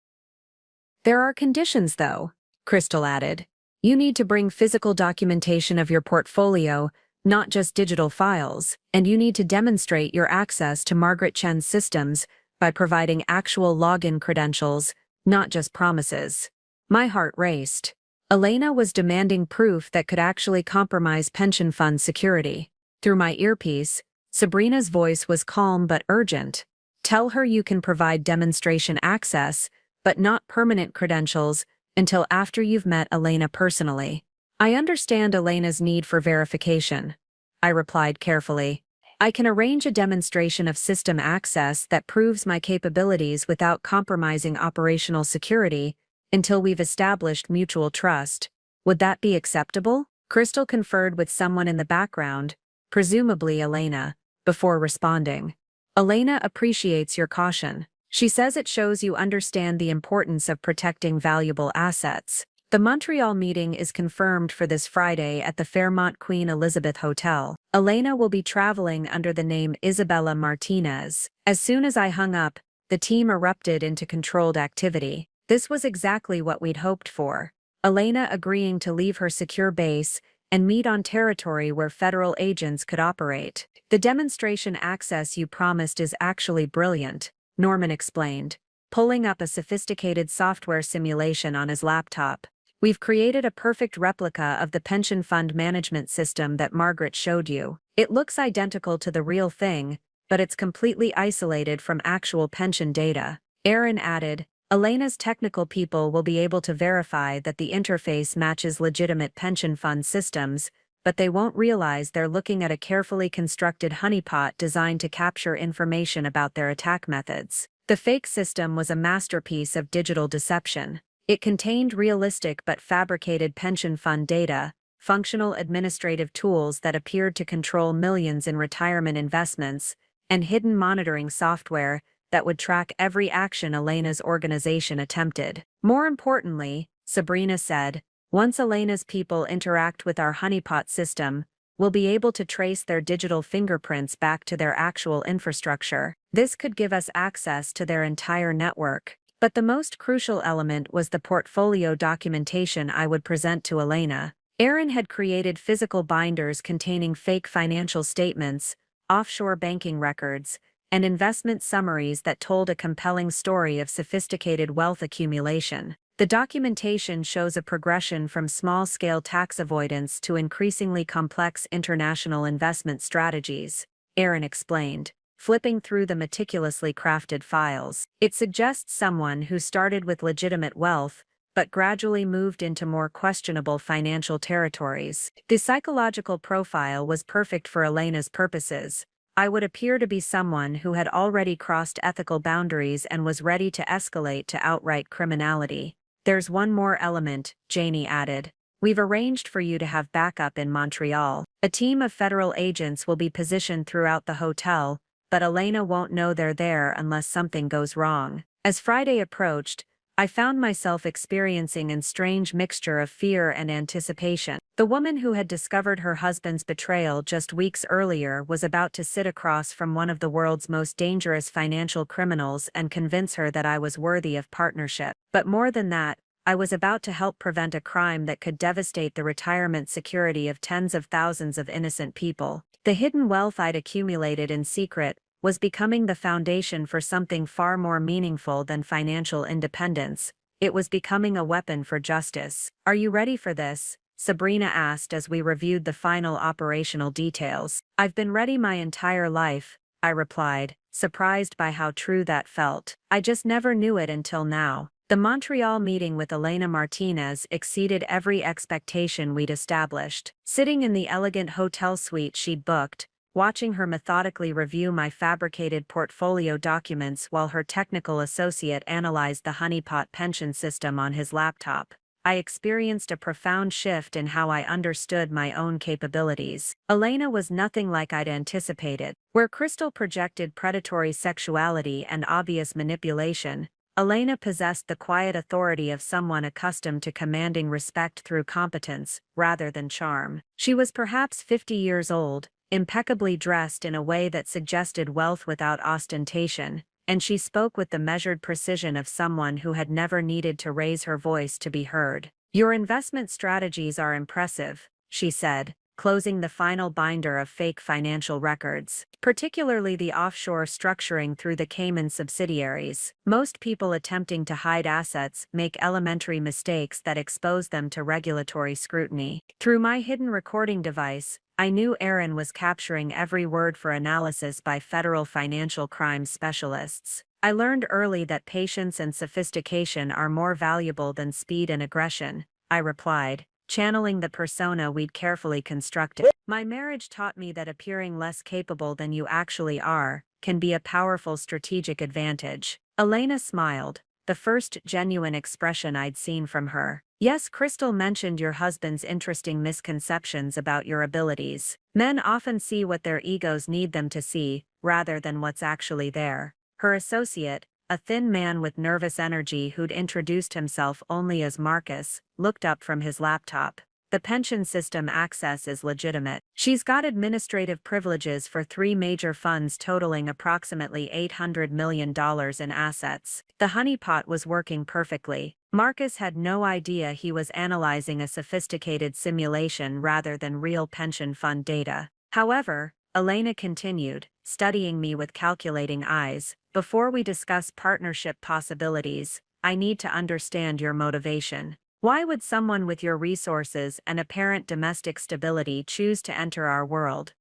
There are conditions though, Crystal added. You need to bring physical documentation of your portfolio, not just digital files, and you need to demonstrate your access to Margaret Chen's systems by providing actual login credentials, not just promises. My heart raced. Elena was demanding proof that could actually compromise pension fund security. Through my earpiece, Sabrina's voice was calm but urgent. Tell her you can provide demonstration access, but not permanent credentials, until after you've met Elena personally. I understand Elena's need for verification, I replied carefully. I can arrange a demonstration of system access that proves my capabilities without compromising operational security until we've established mutual trust. Would that be acceptable? Crystal conferred with someone in the background, presumably Elena, before responding. Elena appreciates your caution. She says it shows you understand the importance of protecting valuable assets. The Montreal meeting is confirmed for this Friday at the Fairmont Queen Elizabeth Hotel. Elena will be traveling under the name Isabella Martinez. As soon as I hung up, the team erupted into controlled activity. This was exactly what we'd hoped for. Elena agreeing to leave her secure base and meet on territory where federal agents could operate. The demonstration access you promised is actually brilliant, Norman explained, pulling up a sophisticated software simulation on his laptop. We've created a perfect replica of the pension fund management system that Margaret showed you. It looks identical to the real thing, but it's completely isolated from actual pension data. Aaron added, Elena's technical people will be able to verify that the interface matches legitimate pension fund systems, but they won't realize they're looking at a carefully constructed honeypot designed to capture information about their attack methods. The fake system was a masterpiece of digital deception. It contained realistic but fabricated pension fund data, functional administrative tools that appeared to control millions in retirement investments, and hidden monitoring software that would track every action Elena's organization attempted. More importantly, Sabrina said, once Elena's people interact with our honeypot system, we'll be able to trace their digital fingerprints back to their actual infrastructure. This could give us access to their entire network. But the most crucial element was the portfolio documentation I would present to Elena. Aaron had created physical binders containing fake financial statements, offshore banking records, and investment summaries that told a compelling story of sophisticated wealth accumulation. The documentation shows a progression from small-scale tax avoidance to increasingly complex international investment strategies, Aaron explained, flipping through the meticulously crafted files. It suggests someone who started with legitimate wealth, but gradually moved into more questionable financial territories. The psychological profile was perfect for Elena's purposes. I would appear to be someone who had already crossed ethical boundaries and was ready to escalate to outright criminality. There's one more element, Janie added. We've arranged for you to have backup in Montreal. A team of federal agents will be positioned throughout the hotel, but Elena won't know they're there unless something goes wrong. As Friday approached, I found myself experiencing a strange mixture of fear and anticipation. The woman who had discovered her husband's betrayal just weeks earlier was about to sit across from one of the world's most dangerous financial criminals and convince her that I was worthy of partnership. But more than that, I was about to help prevent a crime that could devastate the retirement security of tens of thousands of innocent people. The hidden wealth I'd accumulated in secret was becoming the foundation for something far more meaningful than financial independence. It was becoming a weapon for justice. "Are you ready for this?" Sabrina asked as we reviewed the final operational details. "I've been ready my entire life," I replied, surprised by how true that felt. I just never knew it until now. The Montreal meeting with Elena Martinez exceeded every expectation we'd established. Sitting in the elegant hotel suite she'd booked, watching her methodically review my fabricated portfolio documents while her technical associate analyzed the honeypot pension system on his laptop, I experienced a profound shift in how I understood my own capabilities. Elena was nothing like I'd anticipated. Where Crystal projected predatory sexuality and obvious manipulation, Elena possessed the quiet authority of someone accustomed to commanding respect through competence, rather than charm. She was perhaps 50 years old, impeccably dressed in a way that suggested wealth without ostentation, and she spoke with the measured precision of someone who had never needed to raise her voice to be heard. "Your investment strategies are impressive," she said, closing the final binder of fake financial records, particularly the offshore structuring through the Cayman subsidiaries. "Most people attempting to hide assets make elementary mistakes that expose them to regulatory scrutiny. Through my hidden recording device, I knew Aaron was capturing every word for analysis by federal financial crimes specialists. I learned early that patience and sophistication are more valuable than speed and aggression," I replied, channeling the persona we'd carefully constructed. "My marriage taught me that appearing less capable than you actually are can be a powerful strategic advantage." Elena smiled, the first genuine expression I'd seen from her. "Yes, Crystal mentioned your husband's interesting misconceptions about your abilities. Men often see what their egos need them to see, rather than what's actually there." Her associate, a thin man with nervous energy who'd introduced himself only as Marcus, looked up from his laptop. "The pension system access is legitimate. She's got administrative privileges for 3 major funds totaling approximately $800 million in assets. The honeypot was working perfectly. Marcus had no idea he was analyzing a sophisticated simulation rather than real pension fund data. However," Elena continued, studying me with calculating eyes, "before we discuss partnership possibilities, I need to understand your motivation. Why would someone with your resources and apparent domestic stability choose to enter our world?"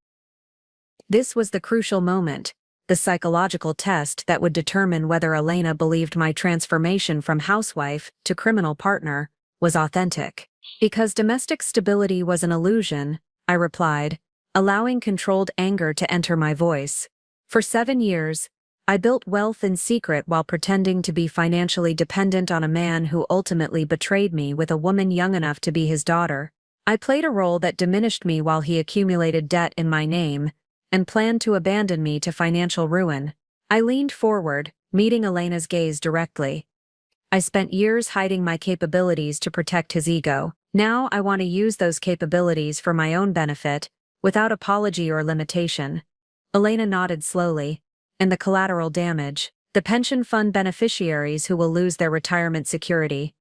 This was the crucial moment, the psychological test that would determine whether Elena believed my transformation from housewife to criminal partner was authentic. "Because domestic stability was an illusion," I replied, allowing controlled anger to enter my voice. "For 7 years, I built wealth in secret while pretending to be financially dependent on a man who ultimately betrayed me with a woman young enough to be his daughter. I played a role that diminished me while he accumulated debt in my name and planned to abandon me to financial ruin." I leaned forward, meeting Elena's gaze directly. "I spent years hiding my capabilities to protect his ego. Now I want to use those capabilities for my own benefit, without apology or limitation." Elena nodded slowly. "And the collateral damage, the pension fund beneficiaries who will lose their retirement security.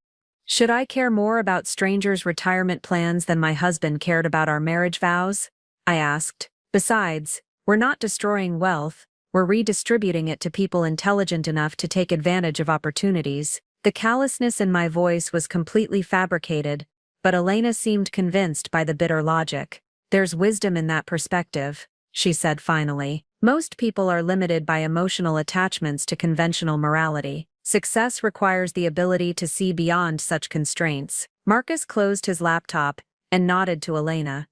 Should I care more about strangers' retirement plans than my husband cared about our marriage vows?" I asked. "Besides, we're not destroying wealth, we're redistributing it to people intelligent enough to take advantage of opportunities." The callousness in my voice was completely fabricated, but Elena seemed convinced by the bitter logic. "There's wisdom in that perspective," she said finally. "Most people are limited by emotional attachments to conventional morality. Success requires the ability to see beyond such constraints." Marcus closed his laptop and nodded to Elena.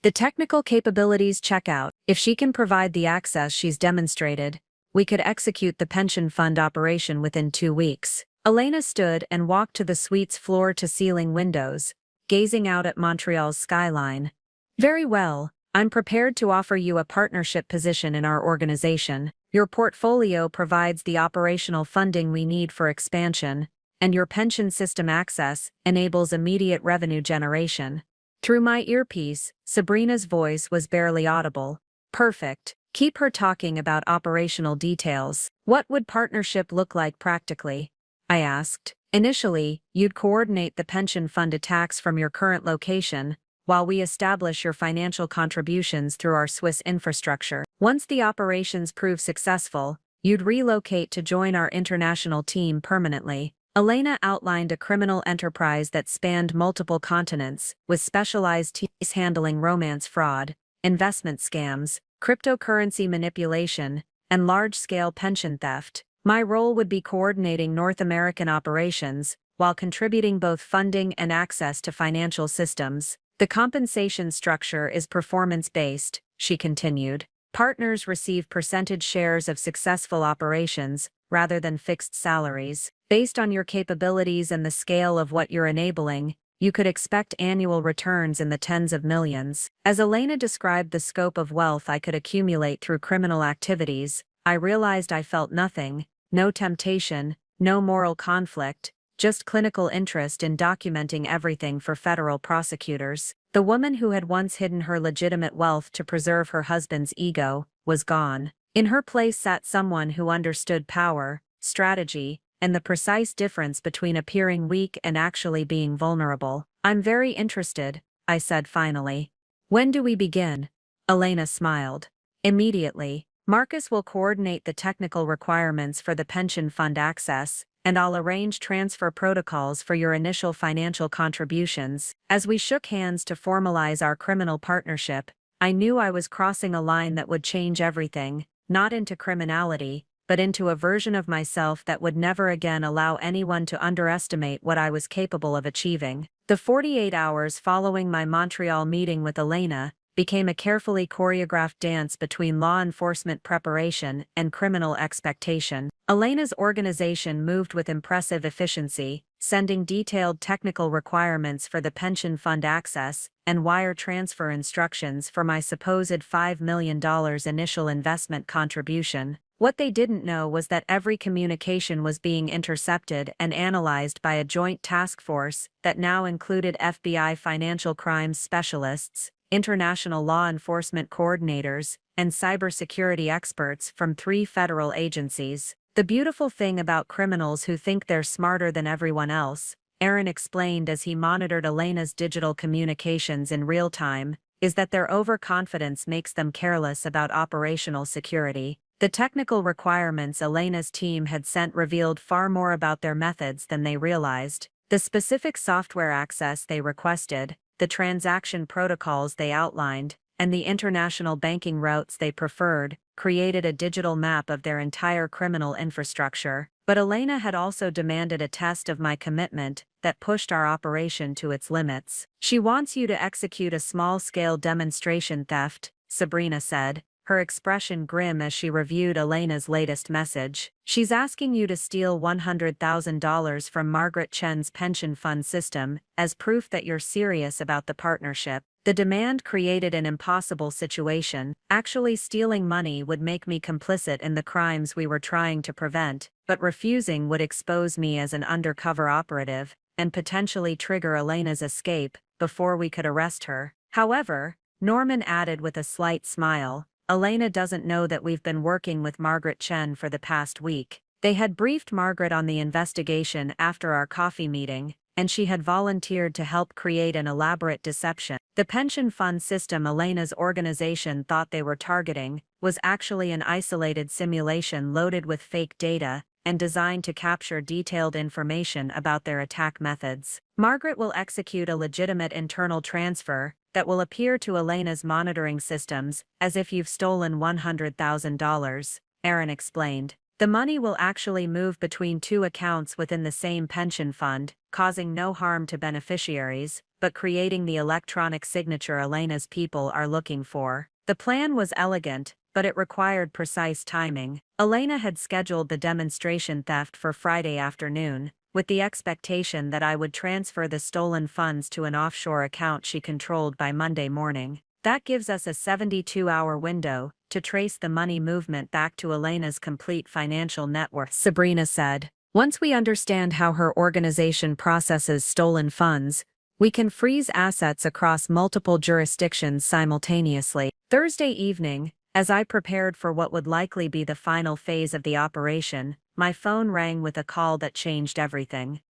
"The technical capabilities check out. If she can provide the access she's demonstrated, we could execute the pension fund operation within 2 weeks." Elena stood and walked to the suite's floor-to-ceiling windows, gazing out at Montreal's skyline. "Very well. I'm prepared to offer you a partnership position in our organization. Your portfolio provides the operational funding we need for expansion, and your pension system access enables immediate revenue generation." Through my earpiece, Sabrina's voice was barely audible. "Perfect. Keep her talking about operational details." "What would partnership look like practically?" I asked. "Initially, you'd coordinate the pension fund attacks from your current location, while we establish your financial contributions through our Swiss infrastructure. Once the operations prove successful, you'd relocate to join our international team permanently. Elena outlined a criminal enterprise that spanned multiple continents, with specialized teams handling romance fraud, investment scams, cryptocurrency manipulation, and large-scale pension theft. My role would be coordinating North American operations, while contributing both funding and access to financial systems. The compensation structure is performance-based, she continued. Partners receive percentage shares of successful operations, rather than fixed salaries. Based on your capabilities and the scale of what you're enabling, you could expect annual returns in the tens of millions. As Elena described the scope of wealth I could accumulate through criminal activities, I realized I felt nothing, no temptation, no moral conflict, just clinical interest in documenting everything for federal prosecutors. The woman who had once hidden her legitimate wealth to preserve her husband's ego was gone. In her place sat someone who understood power, strategy, and the precise difference between appearing weak and actually being vulnerable. "I'm very interested," I said finally. "When do we begin?" Elena smiled. "Immediately. Marcus will coordinate the technical requirements for the pension fund access, and I'll arrange transfer protocols for your initial financial contributions." As we shook hands to formalize our criminal partnership, I knew I was crossing a line that would change everything, not into criminality, but into a version of myself that would never again allow anyone to underestimate what I was capable of achieving. The 48 hours following my Montreal meeting with Elena became a carefully choreographed dance between law enforcement preparation and criminal expectation. Elena's organization moved with impressive efficiency, sending detailed technical requirements for the pension fund access and wire transfer instructions for my supposed $5 million initial investment contribution. What they didn't know was that every communication was being intercepted and analyzed by a joint task force that now included FBI financial crimes specialists, international law enforcement coordinators, and cybersecurity experts from 3 federal agencies. "The beautiful thing about criminals who think they're smarter than everyone else," Aaron explained as he monitored Elena's digital communications in real time, "is that their overconfidence makes them careless about operational security." The technical requirements Elena's team had sent revealed far more about their methods than they realized. The specific software access they requested, the transaction protocols they outlined, and the international banking routes they preferred, created a digital map of their entire criminal infrastructure. But Elena had also demanded a test of my commitment that pushed our operation to its limits. "She wants you to execute a small-scale demonstration theft," Sabrina said, her expression grim as she reviewed Elena's latest message. "She's asking you to steal $100,000 from Margaret Chen's pension fund system as proof that you're serious about the partnership." The demand created an impossible situation. Actually stealing money would make me complicit in the crimes we were trying to prevent, but refusing would expose me as an undercover operative, and potentially trigger Elena's escape before we could arrest her. However, Norman added with a slight smile, "Elena doesn't know that we've been working with Margaret Chen for the past week." They had briefed Margaret on the investigation after our coffee meeting, and she had volunteered to help create an elaborate deception. The pension fund system Elena's organization thought they were targeting was actually an isolated simulation loaded with fake data and designed to capture detailed information about their attack methods. Margaret will execute a legitimate internal transfer that will appear to Elena's monitoring systems as if you've stolen $100,000, Aaron explained. The money will actually move between 2 accounts within the same pension fund, causing no harm to beneficiaries, but creating the electronic signature Elena's people are looking for. The plan was elegant, but it required precise timing. Elena had scheduled the demonstration theft for Friday afternoon, with the expectation that I would transfer the stolen funds to an offshore account she controlled by Monday morning. That gives us a 72-hour window to trace the money movement back to Elena's complete financial net worth, Sabrina said. "Once we understand how her organization processes stolen funds, we can freeze assets across multiple jurisdictions simultaneously." Thursday evening, as I prepared for what would likely be the final phase of the operation, my phone rang with a call that changed everything.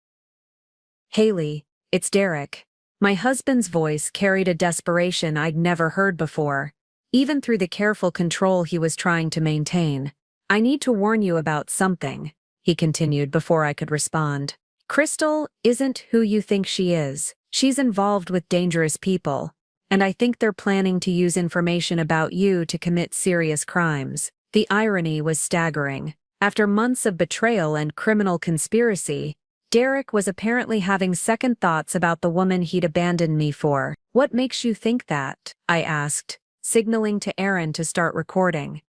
"Haley, it's Derek. My husband's voice carried a desperation I'd never heard before, even through the careful control he was trying to maintain. "I need to warn you about something," he continued before I could respond. "Crystal isn't who you think she is. She's involved with dangerous people, and I think they're planning to use information about you to commit serious crimes." The irony was staggering. After months of betrayal and criminal conspiracy, Derek was apparently having second thoughts about the woman he'd abandoned me for. "What makes you think that?" I asked, signaling to Aaron to start recording.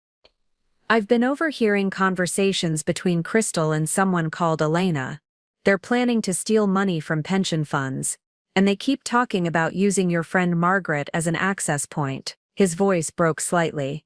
"I've been overhearing conversations between Crystal and someone called Elena. They're planning to steal money from pension funds, and they keep talking about using your friend Margaret as an access point." His voice broke slightly.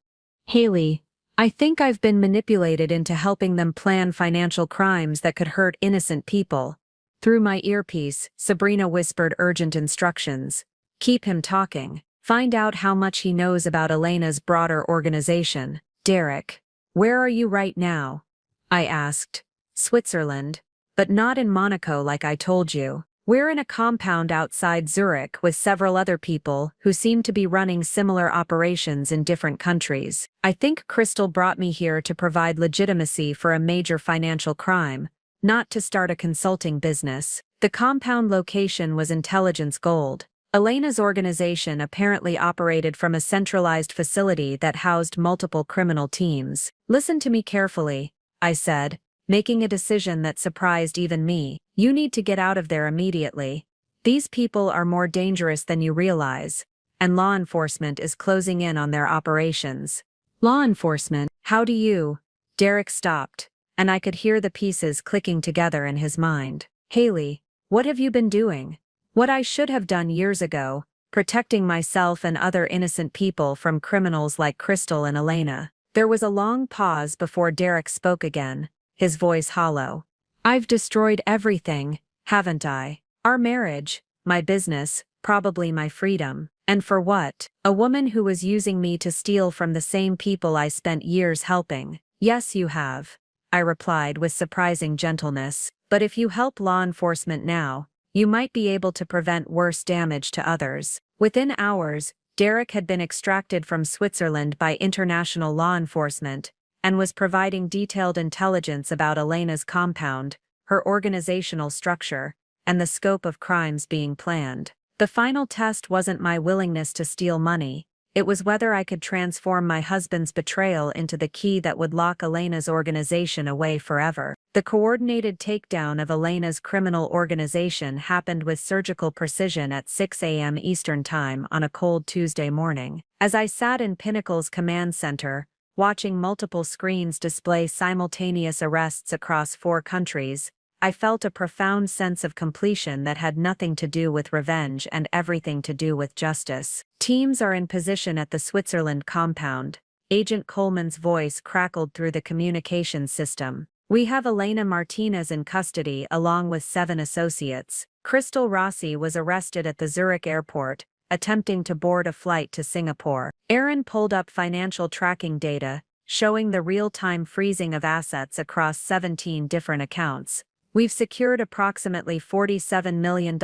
"Haley, I think I've been manipulated into helping them plan financial crimes that could hurt innocent people." Through my earpiece, Sabrina whispered urgent instructions. "Keep him talking. Find out how much he knows about Elena's broader organization." "Derek, where are you right now?" I asked. "Switzerland, but not in Monaco like I told you. We're in a compound outside Zurich with several other people who seem to be running similar operations in different countries. I think Crystal brought me here to provide legitimacy for a major financial crime, not to start a consulting business." The compound location was intelligence gold. Elena's organization apparently operated from a centralized facility that housed multiple criminal teams. "Listen to me carefully," I said, making a decision that surprised even me. "You need to get out of there immediately. These people are more dangerous than you realize, and law enforcement is closing in on their operations." "Law enforcement? How do you—" Derek stopped, and I could hear the pieces clicking together in his mind. "Haley, what have you been doing?" "What I should have done years ago, protecting myself and other innocent people from criminals like Crystal and Elena." There was a long pause before Derek spoke again, his voice hollow. "I've destroyed everything, haven't I? Our marriage, my business, probably my freedom. And for what? A woman who was using me to steal from the same people I spent years helping." "Yes, you have," I replied with surprising gentleness. "But if you help law enforcement now, you might be able to prevent worse damage to others." Within hours, Derek had been extracted from Switzerland by international law enforcement, and was providing detailed intelligence about Elena's compound, her organizational structure, and the scope of crimes being planned. The final test wasn't my willingness to steal money, it was whether I could transform my husband's betrayal into the key that would lock Elena's organization away forever. The coordinated takedown of Elena's criminal organization happened with surgical precision at 6 a.m. Eastern Time on a cold Tuesday morning. As I sat in Pinnacle's command center, watching multiple screens display simultaneous arrests across 4 countries, I felt a profound sense of completion that had nothing to do with revenge and everything to do with justice. "Teams are in position at the Switzerland compound." Agent Coleman's voice crackled through the communications system. "We have Elena Martinez in custody along with 7 associates. Crystal Rossi was arrested at the Zurich airport, attempting to board a flight to Singapore." Aaron pulled up financial tracking data, showing the real-time freezing of assets across 17 different accounts. "We've secured approximately $47 million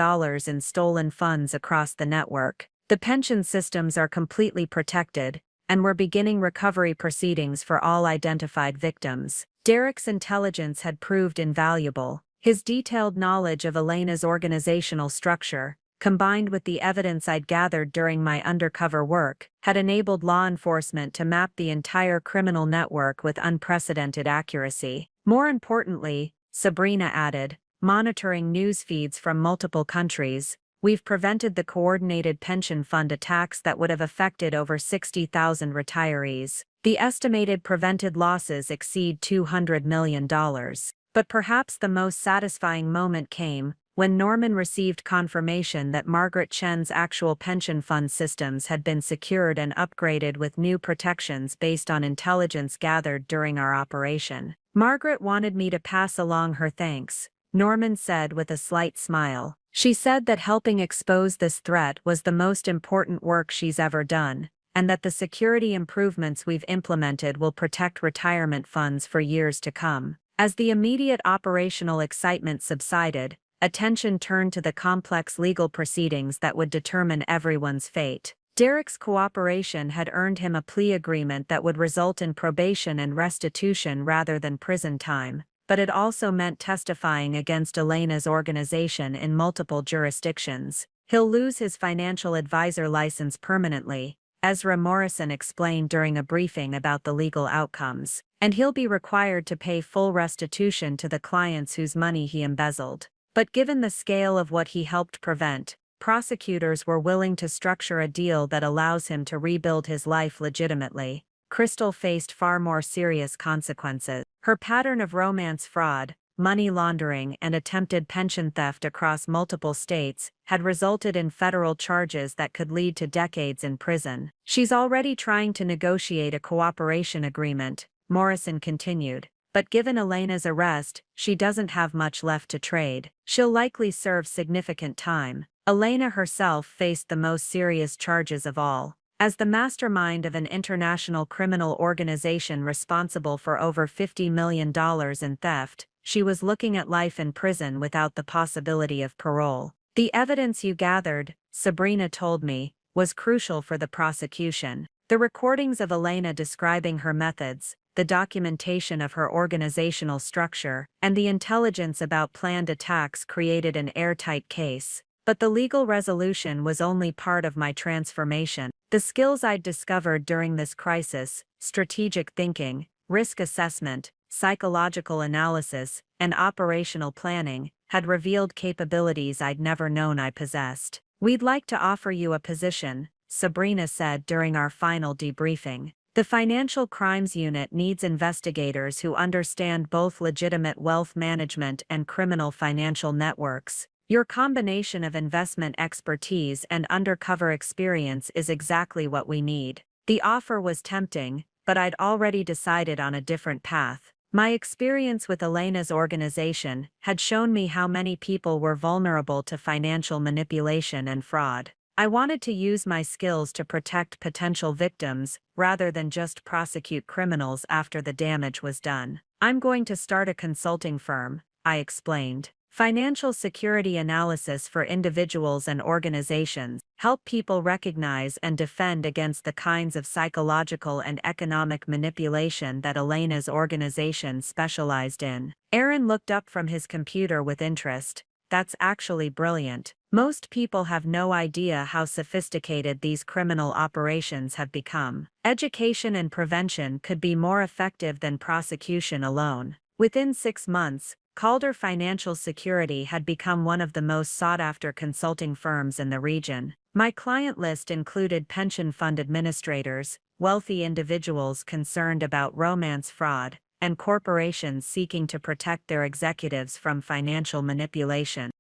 in stolen funds across the network. The pension systems are completely protected, and we're beginning recovery proceedings for all identified victims." Derek's intelligence had proved invaluable. His detailed knowledge of Elena's organizational structure, combined with the evidence I'd gathered during my undercover work, had enabled law enforcement to map the entire criminal network with unprecedented accuracy. More importantly, Sabrina added, monitoring news feeds from multiple countries, we've prevented the coordinated pension fund attacks that would have affected over 60,000 retirees. The estimated prevented losses exceed $200 million. But perhaps the most satisfying moment came when Norman received confirmation that Margaret Chen's actual pension fund systems had been secured and upgraded with new protections based on intelligence gathered during our operation. "Margaret wanted me to pass along her thanks," Norman said with a slight smile. "She said that helping expose this threat was the most important work she's ever done, and that the security improvements we've implemented will protect retirement funds for years to come." As the immediate operational excitement subsided, attention turned to the complex legal proceedings that would determine everyone's fate. Derek's cooperation had earned him a plea agreement that would result in probation and restitution rather than prison time, but it also meant testifying against Elena's organization in multiple jurisdictions. He'll lose his financial advisor license permanently, Ezra Morrison explained during a briefing about the legal outcomes, and he'll be required to pay full restitution to the clients whose money he embezzled. But given the scale of what he helped prevent, prosecutors were willing to structure a deal that allows him to rebuild his life legitimately. Crystal faced far more serious consequences. Her pattern of romance fraud, money laundering, and attempted pension theft across multiple states had resulted in federal charges that could lead to decades in prison. She's already trying to negotiate a cooperation agreement, Morrison continued. But given Elena's arrest, she doesn't have much left to trade. She'll likely serve significant time. Elena herself faced the most serious charges of all. As the mastermind of an international criminal organization responsible for over $50 million in theft, she was looking at life in prison without the possibility of parole. The evidence you gathered, Sabrina told me, was crucial for the prosecution. The recordings of Elena describing her methods, the documentation of her organizational structure, and the intelligence about planned attacks created an airtight case. But the legal resolution was only part of my transformation. The skills I'd discovered during this crisis, strategic thinking, risk assessment, psychological analysis, and operational planning, had revealed capabilities I'd never known I possessed. We'd like to offer you a position, Sabrina said during our final debriefing. The Financial Crimes Unit needs investigators who understand both legitimate wealth management and criminal financial networks. Your combination of investment expertise and undercover experience is exactly what we need. The offer was tempting, but I'd already decided on a different path. My experience with Elena's organization had shown me how many people were vulnerable to financial manipulation and fraud. I wanted to use my skills to protect potential victims, rather than just prosecute criminals after the damage was done. I'm going to start a consulting firm, I explained. Financial security analysis for individuals and organizations, help people recognize and defend against the kinds of psychological and economic manipulation that Elena's organization specialized in. Aaron looked up from his computer with interest. That's actually brilliant. Most people have no idea how sophisticated these criminal operations have become. Education and prevention could be more effective than prosecution alone. Within 6 months, Calder Financial Security had become one of the most sought-after consulting firms in the region. My client list included pension fund administrators, wealthy individuals concerned about romance fraud, and corporations seeking to protect their executives from financial manipulation.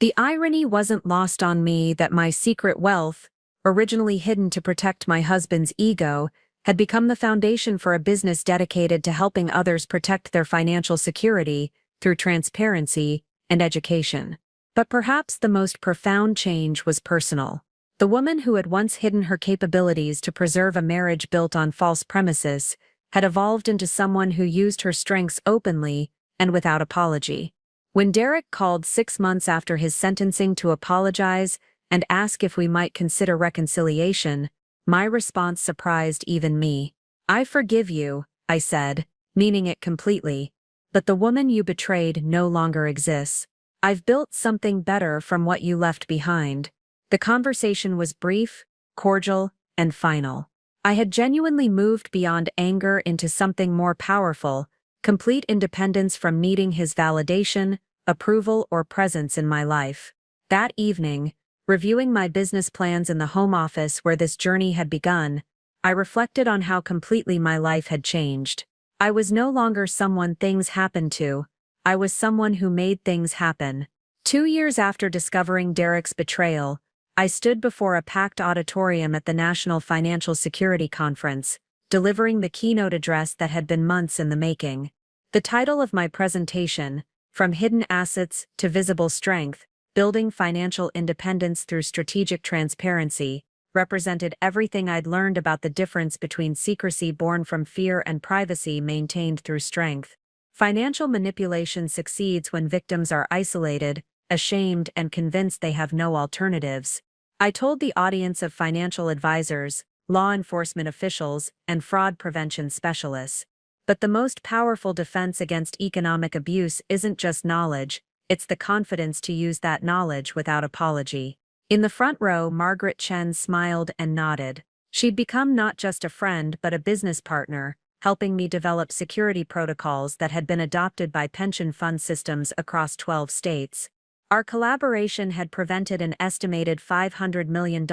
The irony wasn't lost on me that my secret wealth, originally hidden to protect my husband's ego, had become the foundation for a business dedicated to helping others protect their financial security through transparency and education. But perhaps the most profound change was personal. The woman who had once hidden her capabilities to preserve a marriage built on false premises had evolved into someone who used her strengths openly and without apology. When Derek called 6 months after his sentencing to apologize and ask if we might consider reconciliation, my response surprised even me. I forgive you, I said, meaning it completely. But the woman you betrayed no longer exists. I've built something better from what you left behind. The conversation was brief, cordial, and final. I had genuinely moved beyond anger into something more powerful, complete independence from needing his validation, approval, or presence in my life. That evening, reviewing my business plans in the home office where this journey had begun, I reflected on how completely my life had changed. I was no longer someone things happened to. I was someone who made things happen. 2 years after discovering Derek's betrayal, I stood before a packed auditorium at the National Financial Security Conference, delivering the keynote address that had been months in the making. The title of my presentation, From Hidden Assets to Visible Strength, Building Financial Independence Through Strategic Transparency, represented everything I'd learned about the difference between secrecy born from fear and privacy maintained through strength. Financial manipulation succeeds when victims are isolated, ashamed, and convinced they have no alternatives. I told the audience of financial advisors, law enforcement officials, and fraud prevention specialists. But the most powerful defense against economic abuse isn't just knowledge, it's the confidence to use that knowledge without apology. In the front row, Margaret Chen smiled and nodded. She'd become not just a friend but a business partner, helping me develop security protocols that had been adopted by pension fund systems across 12 states. Our collaboration had prevented an estimated $500 million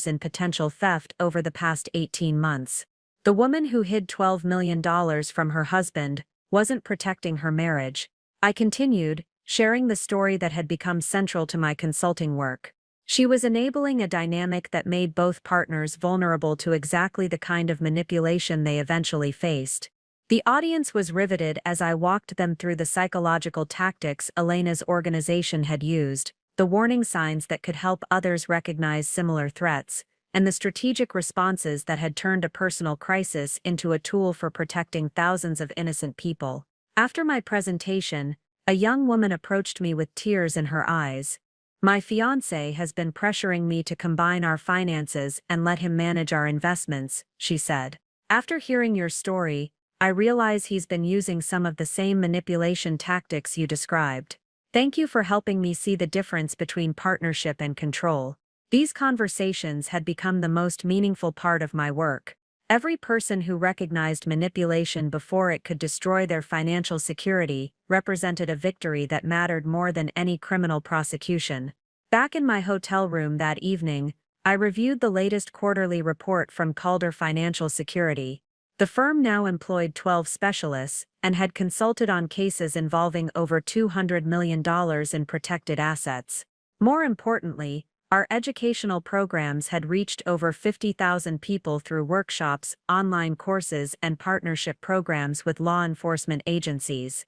in potential theft over the past 18 months. The woman who hid $12 million from her husband wasn't protecting her marriage. I continued, sharing the story that had become central to my consulting work. She was enabling a dynamic that made both partners vulnerable to exactly the kind of manipulation they eventually faced. The audience was riveted as I walked them through the psychological tactics Elena's organization had used, the warning signs that could help others recognize similar threats, and the strategic responses that had turned a personal crisis into a tool for protecting thousands of innocent people. After my presentation, a young woman approached me with tears in her eyes. "My fiancé has been pressuring me to combine our finances and let him manage our investments," she said. "After hearing your story, I realize he's been using some of the same manipulation tactics you described. Thank you for helping me see the difference between partnership and control." These conversations had become the most meaningful part of my work. Every person who recognized manipulation before it could destroy their financial security represented a victory that mattered more than any criminal prosecution. Back in my hotel room that evening, I reviewed the latest quarterly report from Calder Financial Security. The firm now employed 12 specialists and had consulted on cases involving over $200 million in protected assets. More importantly, our educational programs had reached over 50,000 people through workshops, online courses, and partnership programs with law enforcement agencies.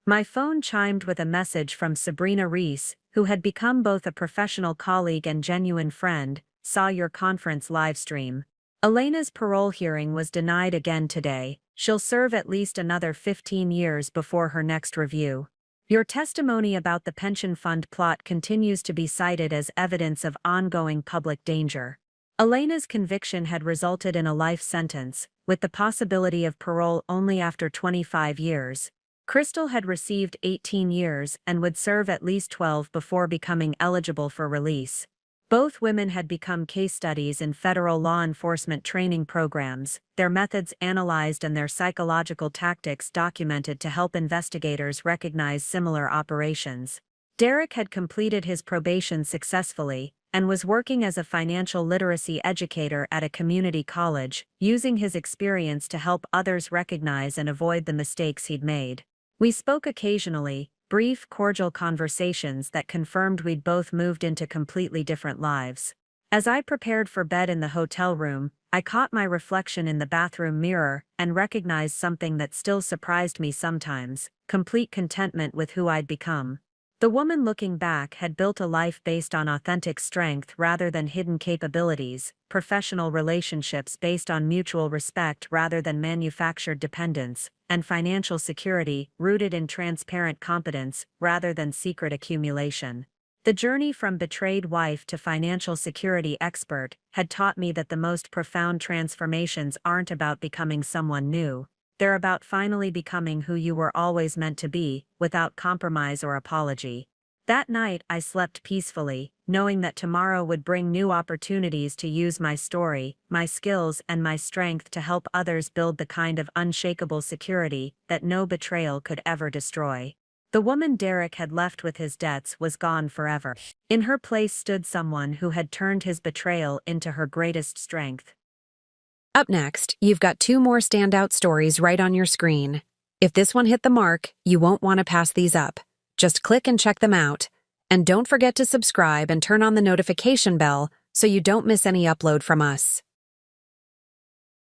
My phone chimed with a message from Sabrina Reese, who had become both a professional colleague and genuine friend. "Saw your conference livestream. Elena's parole hearing was denied again today. She'll serve at least another 15 years before her next review. Your testimony about the pension fund plot continues to be cited as evidence of ongoing public danger." Elena's conviction had resulted in a life sentence, with the possibility of parole only after 25 years. Crystal had received 18 years and would serve at least 12 before becoming eligible for release. Both women had become case studies in federal law enforcement training programs, their methods analyzed and their psychological tactics documented to help investigators recognize similar operations. Derek had completed his probation successfully and was working as a financial literacy educator at a community college, using his experience to help others recognize and avoid the mistakes he'd made. We spoke occasionally, brief, cordial conversations that confirmed we'd both moved into completely different lives. As I prepared for bed in the hotel room, I caught my reflection in the bathroom mirror and recognized something that still surprised me sometimes: complete contentment with who I'd become. The woman looking back had built a life based on authentic strength rather than hidden capabilities, professional relationships based on mutual respect rather than manufactured dependence, and financial security rooted in transparent competence rather than secret accumulation. The journey from betrayed wife to financial security expert had taught me that the most profound transformations aren't about becoming someone new. They're about finally becoming who you were always meant to be, without compromise or apology. That night I slept peacefully, knowing that tomorrow would bring new opportunities to use my story, my skills, and my strength to help others build the kind of unshakable security that no betrayal could ever destroy. The woman Derek had left with his debts was gone forever. In her place stood someone who had turned his betrayal into her greatest strength. Up next, you've got 2 more standout stories right on your screen. If this one hit the mark, you won't want to pass these up. Just click and check them out. And don't forget to subscribe and turn on the notification bell so you don't miss any upload from us.